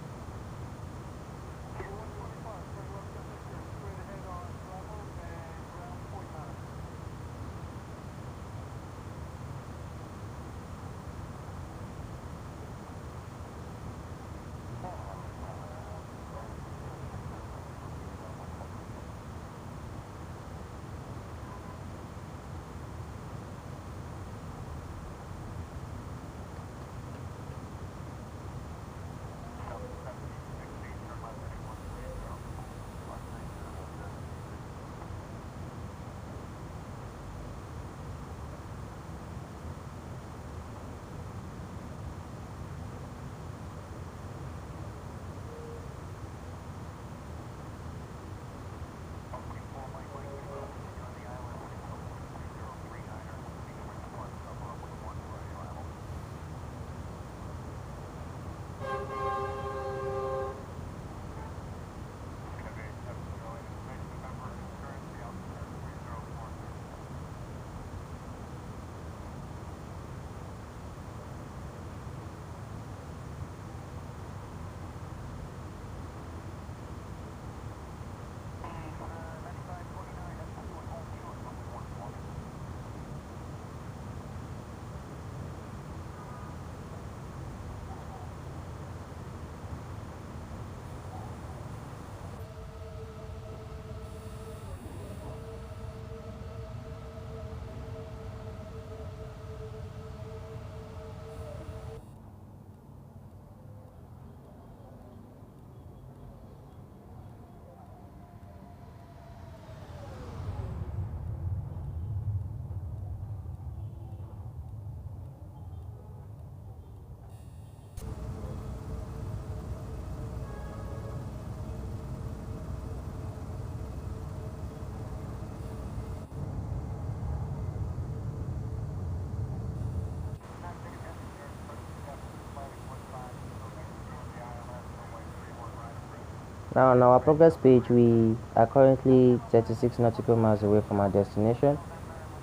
[SPEAKER 1] Now on our progress page, we are currently 36 nautical miles away from our destination.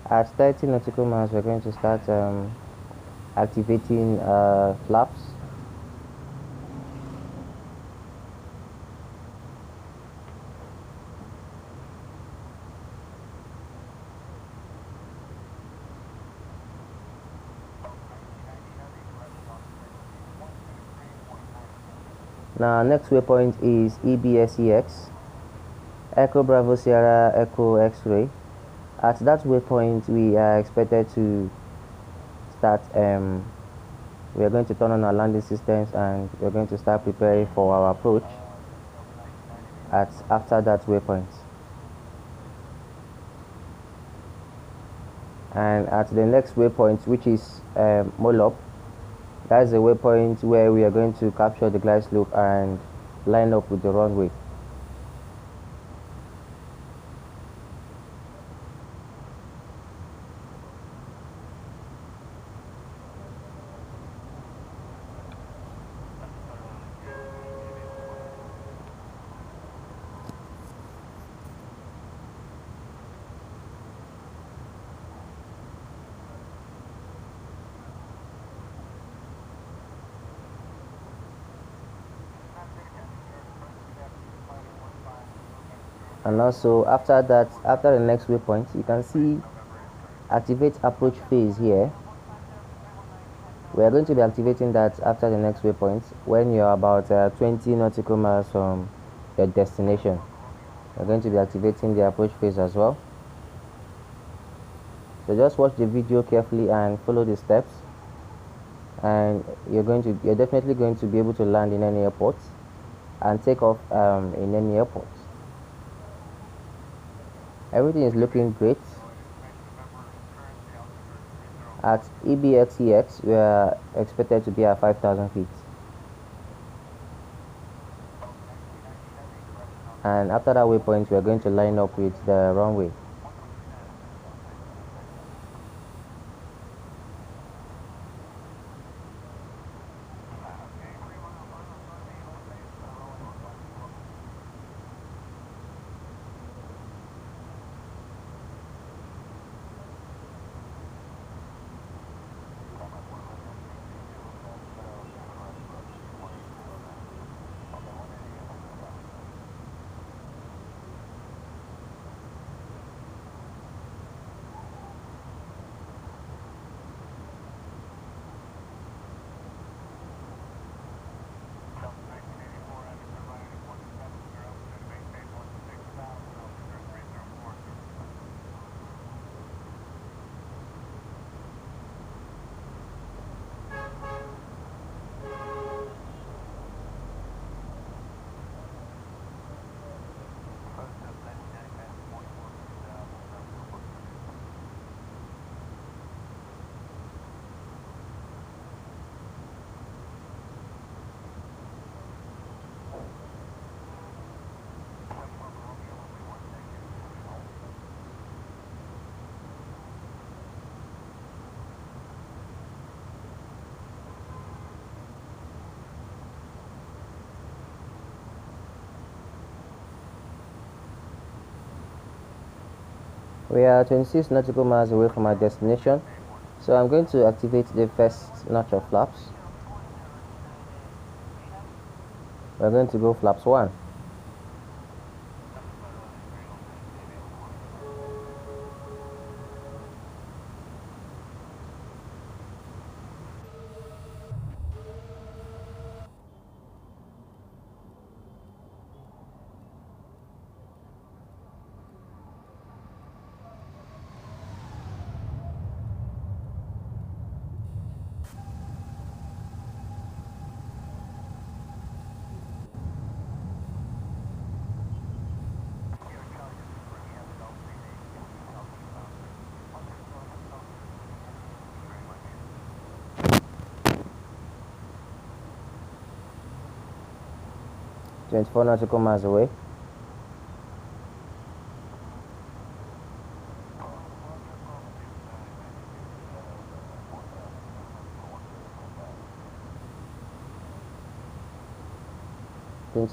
[SPEAKER 1] At 30 nautical miles, we're going to start activating flaps. Now next waypoint is EBSEX, Echo Bravo Sierra Echo X-ray. At that waypoint we are expected to start we are going to turn on our landing systems and we are going to start preparing for our approach after that waypoint. And at the next waypoint, which is Molop, that is a waypoint where we are going to capture the glide slope and line up with the runway. And also after that, after the next waypoint, you can see activate approach phase here. We are going to be activating that after the next waypoint when you're about 20 nautical miles from your destination. We're going to be activating the approach phase as well. So just watch the video carefully and follow the steps, and you're definitely going to be able to land in any airport and take off in any airport. Everything is looking great. At EBXEX, we are expected to be at 5,000 feet. And after that waypoint, we are going to line up with the runway. We are 26 nautical miles away from our destination, so I'm going to activate the first notch of flaps. We're going to go flaps 1. Twenty-four nautical miles away.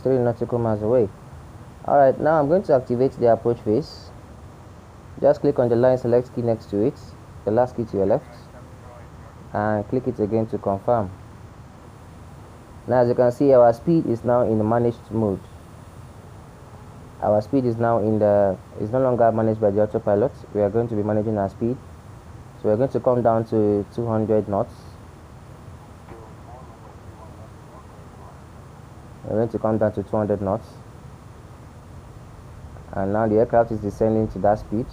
[SPEAKER 1] Three nautical miles away. Alright, now I'm going to activate the approach phase. Just click on the line select key next to it, the last key to your left, and click it again to confirm. Now as you can see, our speed is now in the managed mode. Our speed is now is no longer managed by the autopilot. We are going to be managing our speed. So we're going to come down to 200 knots. We're going to come down to 200 knots. And now the aircraft is descending to that speed.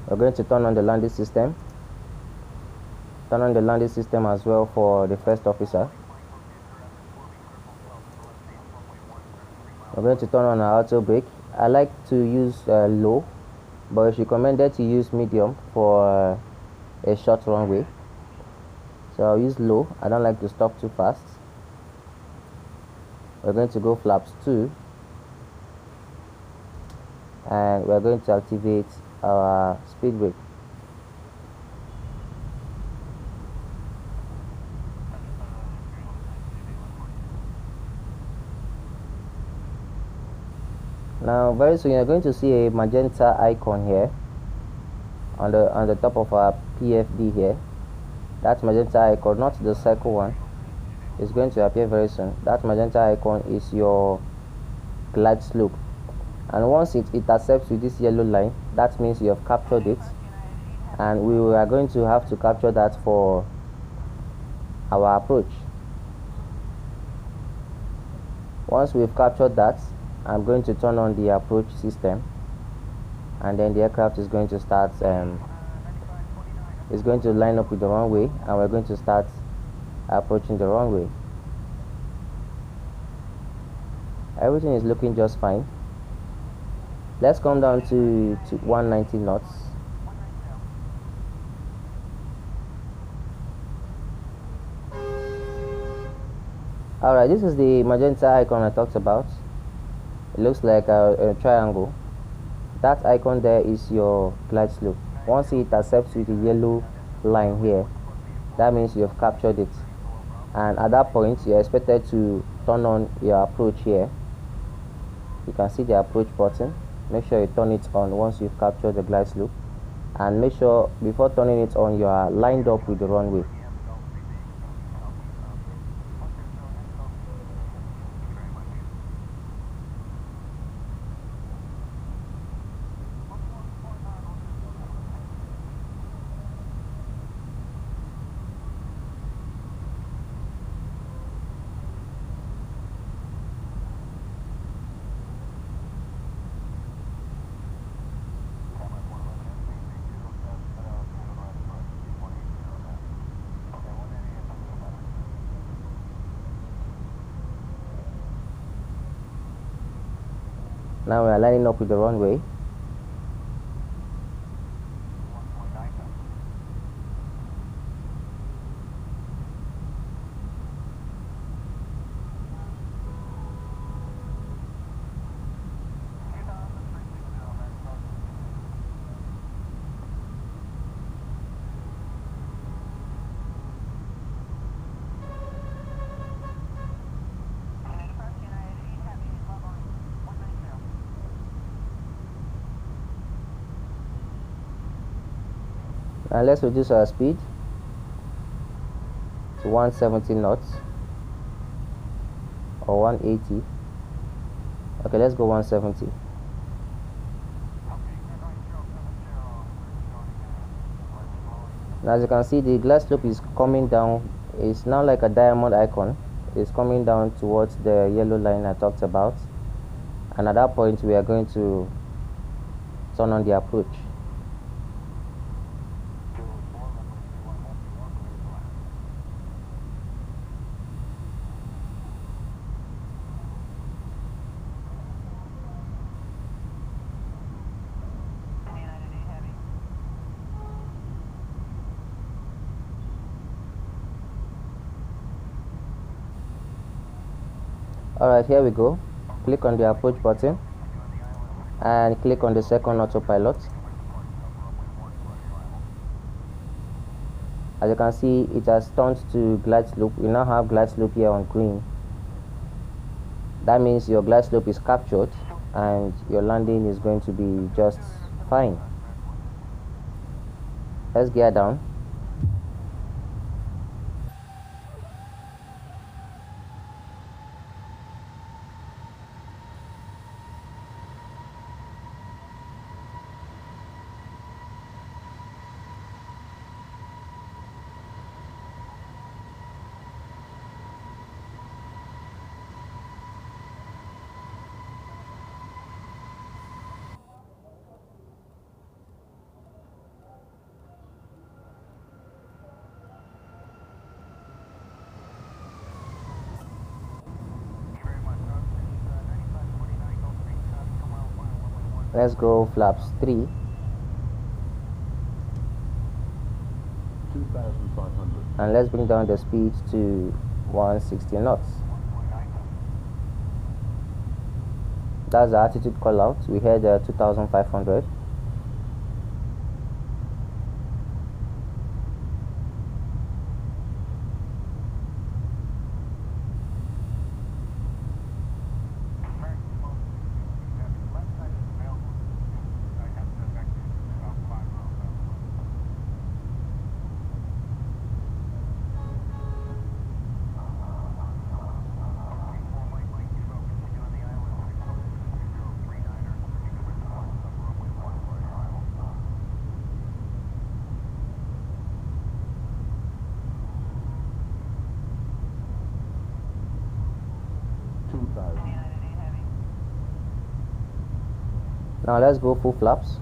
[SPEAKER 1] We're going to turn on the landing system. Turn on the landing system as well for the first officer. We're going to turn on our auto brake. I like to use low, but it's recommended to use medium for a short runway. So I'll use low. I don't like to stop too fast. We're going to go flaps 2. And we're going to activate our speed brake. Now very soon you're going to see a magenta icon here on the top of our PFD here. That magenta icon, not the circle one, is going to appear very soon. That magenta icon is your glide slope, and once it intercepts with this yellow line, that means you have captured it, and we are going to have to capture that for our approach. Once we've captured that, I'm going to turn on the approach system, and then the aircraft is going to start is going to line up with the runway, and we're going to start approaching the runway. Everything is looking just fine. Let's come down to 190 knots. Alright, this is the magenta icon I talked about. It looks like a triangle. That icon there is your glide slope. Once it intercepts with the yellow line here, that means you have captured it, and at that point you're expected to turn on your approach here. You can see the approach button. Make sure you turn it on once you've captured the glide slope, and make sure before turning it on you are lined up with the runway. Now we are lining up with the runway. Now let's reduce our speed to 170 knots or 180. Okay, let's go 170. Now as you can see, the glide slope is coming down. It's now like a diamond icon. It's coming down towards the yellow line I talked about, and at that point we are going to turn on the approach. Alright, here we go. Click on the approach button and click on the second autopilot. As you can see, it has turned to glide slope. We now have glide slope here on green. That means your glide slope is captured and your landing is going to be just fine. Let's gear down. Let's go flaps 3.
[SPEAKER 2] 2,500.
[SPEAKER 1] And let's bring down the speed to 160 knots. That's the altitude call out. We had 2,500. Now let's go full flaps.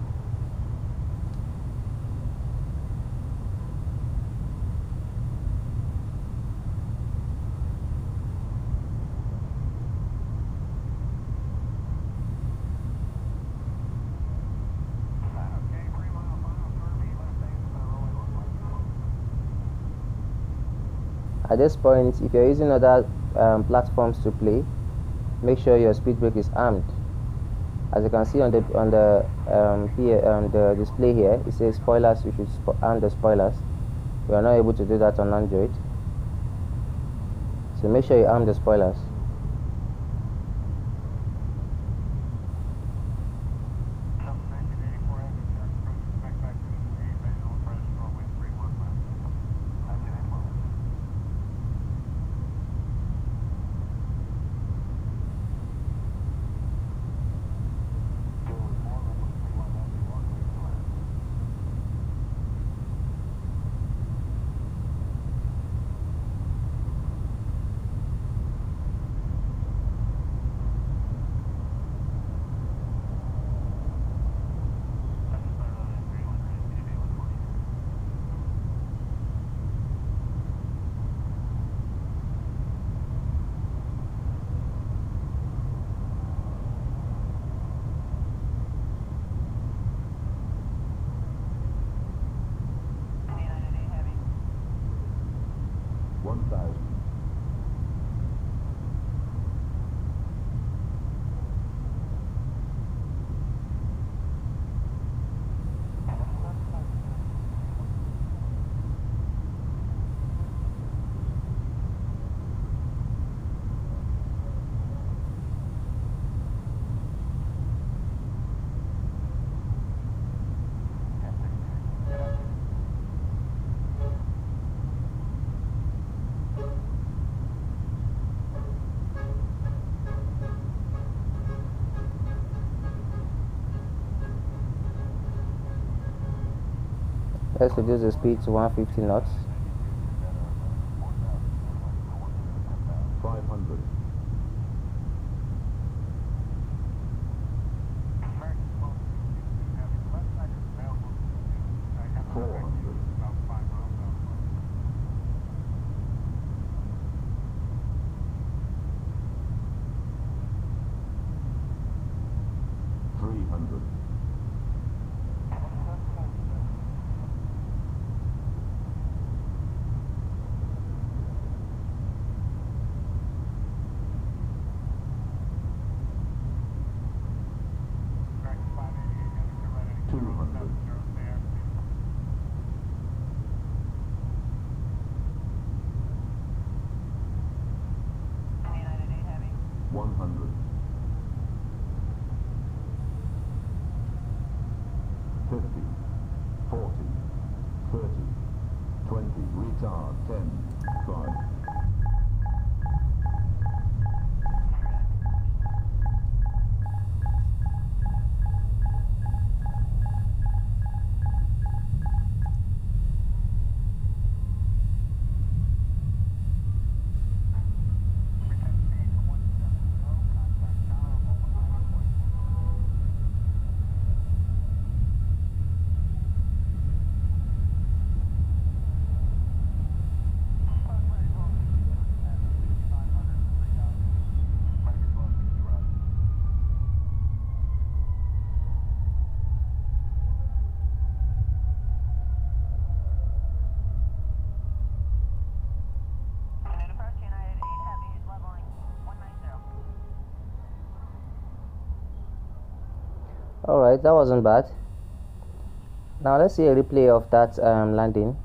[SPEAKER 1] At this point, if you're using other platforms to play, make sure your speed brake is armed. As you can see on the display here, it says spoilers. You should arm the spoilers. We are not able to do that on Android, so make sure you arm the spoilers. Let's reduce the speed to 150 knots.
[SPEAKER 2] 500. 400. 300. 200. 100.
[SPEAKER 1] Alright, that wasn't bad. Now let's see a replay of that landing.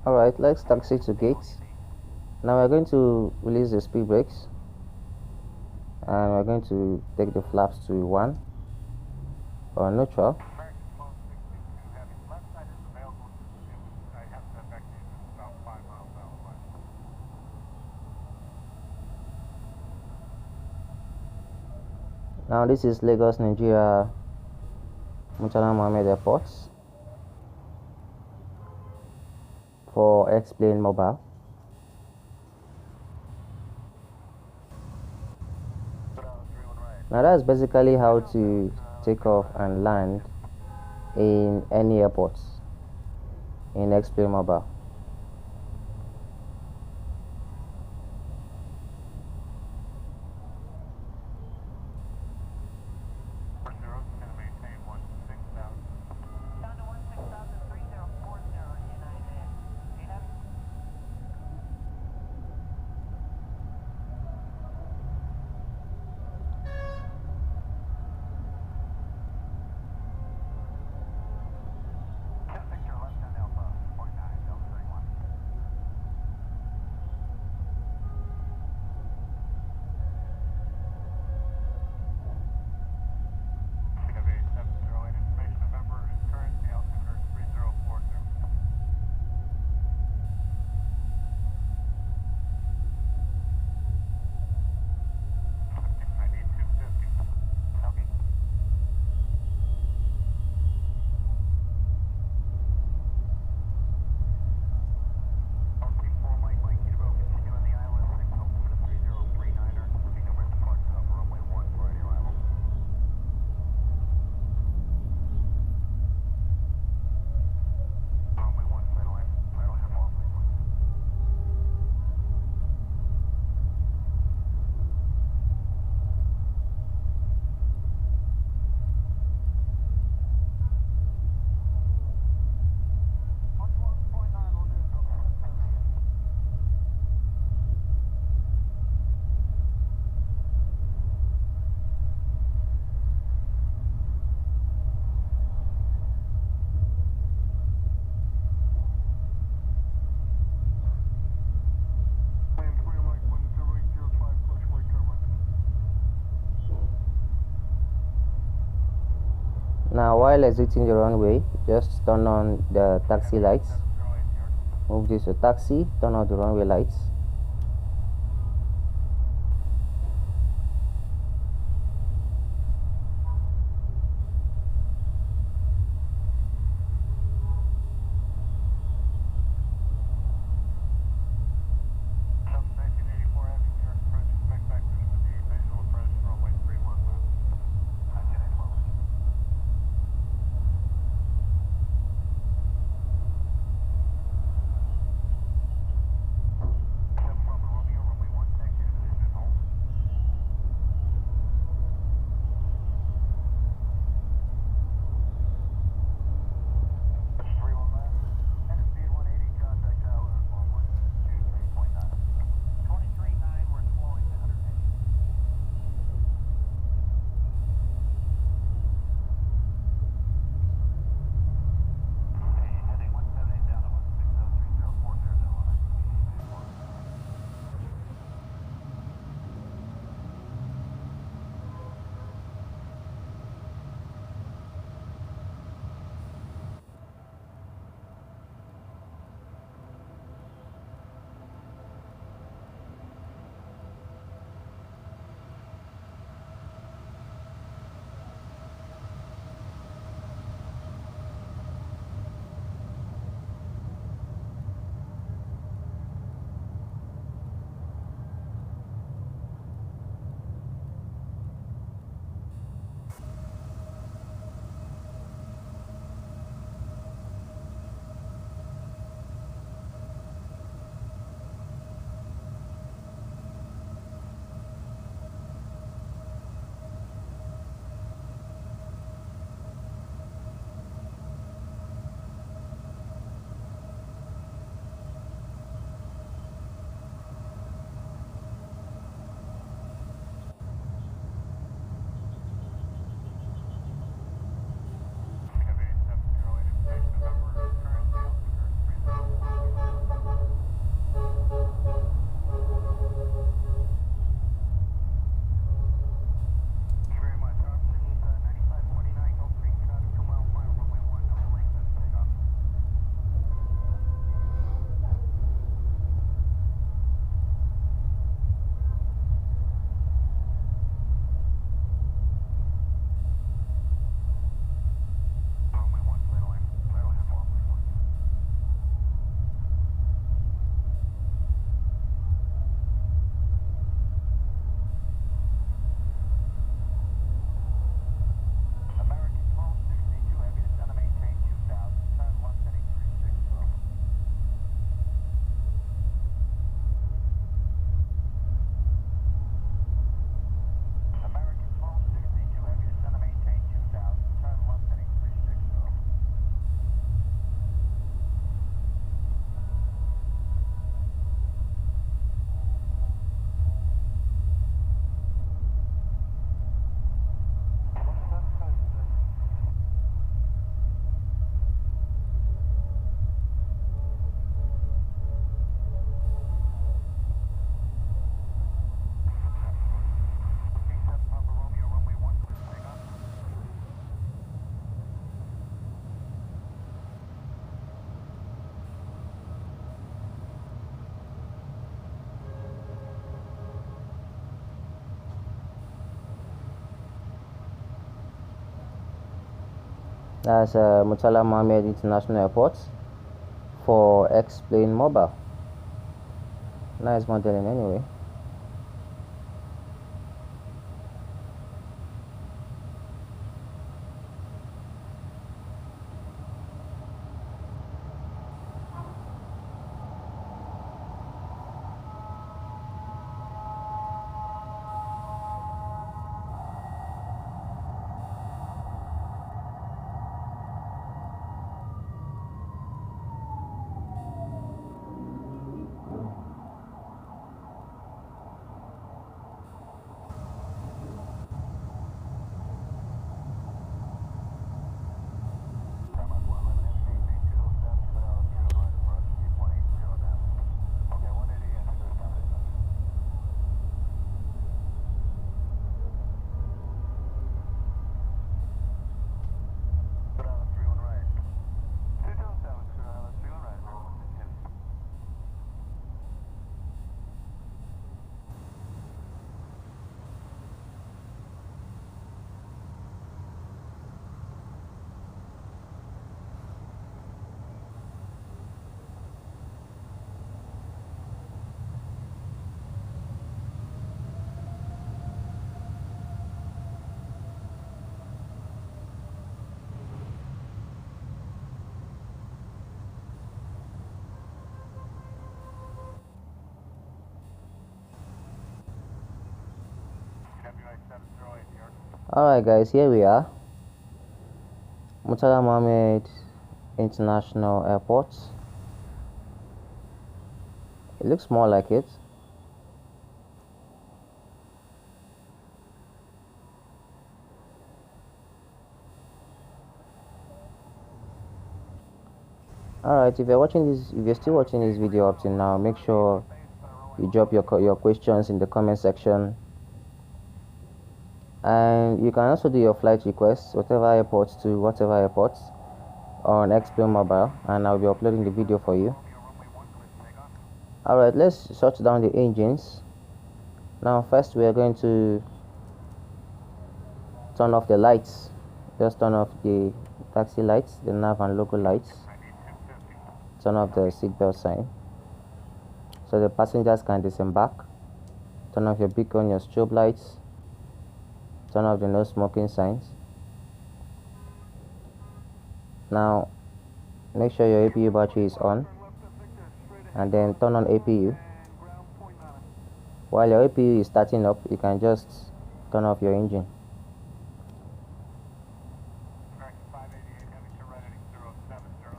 [SPEAKER 1] Alright, let's taxi to gate. Now we're going to release the speed brakes and we're going to take the flaps to 1 or neutral. Now this is Lagos, Nigeria, Murtala Mohammed Airport for X-Plane Mobile. Now that's basically how to take off and land in any airport in X-Plane Mobile. Now while exiting the runway, just turn on the taxi lights. Move this to taxi, turn on the runway lights. That's Murtala Mohammed International Airport for X-Plane Mobile. Nice modeling anyway. Alright guys, here we are. Murtala Mohammed International Airport. It looks more like it. Alright, if you're still watching this video up till now, make sure you drop your questions in the comment section. And you can also do your flight requests, whatever airports to whatever airports, on Explain Mobile, and I'll be uploading the video for you. Alright, let's shut down the engines. Now first we are going to turn off the lights. Just turn off the taxi lights, the nav and logo lights. Turn off the seatbelt sign so the passengers can disembark. Turn off your beacon, your strobe lights. Turn off the no smoking signs. Now make sure your APU battery is on, and then turn on APU. While your APU is starting up, you can just turn off your engine.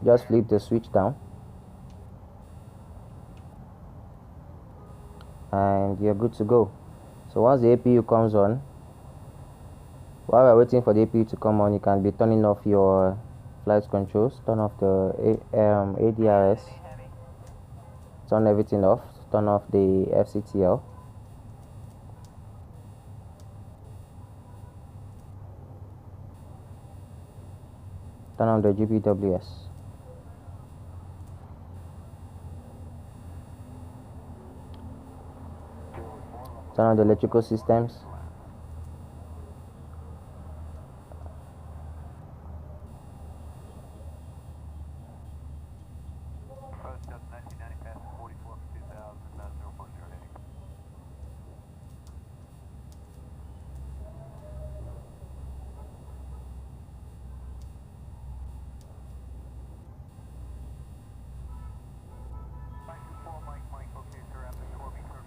[SPEAKER 1] Just flip the switch down and you're good to go. So once the APU comes on, while we're waiting for the APU to come on, you can be turning off your flight controls. Turn off the ADRS, turn everything off, turn off the FCTL. Turn on the GPWS. Turn on the electrical systems.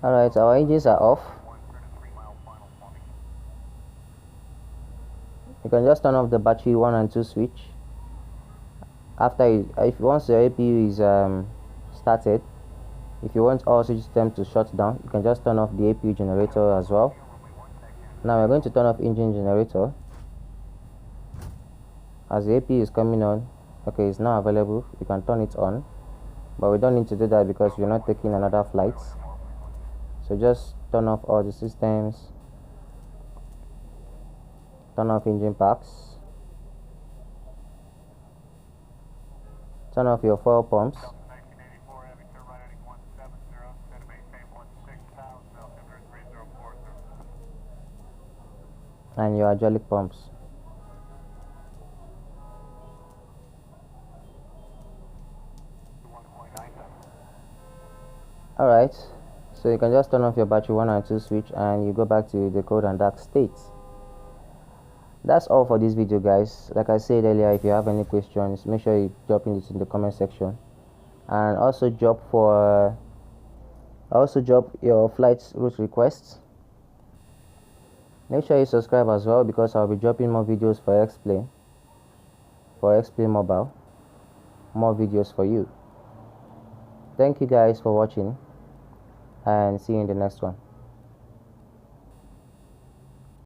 [SPEAKER 1] Alright, our engines are off. You can just turn off the battery 1 and 2 switch. Once the APU is started, if you want all systems to shut down, you can just turn off the APU generator as well. Now we're going to turn off engine generator. As the APU is coming on, okay, it's now available. You can turn it on, but we don't need to do that because we're not taking another flight. So just turn off all the systems, turn off engine packs, turn off your fuel pumps, and your hydraulic pumps. Alright, so you can just turn off your battery 1 and 2 switch and you go back to the cold and dark state. That's all for this video guys. Like I said earlier, if you have any questions, make sure you drop it in the comment section, and also drop your flight route requests. Make sure you subscribe as well, because I'll be dropping more videos for Explain Mobile, more videos for you. Thank you guys for watching, and see you in the next one.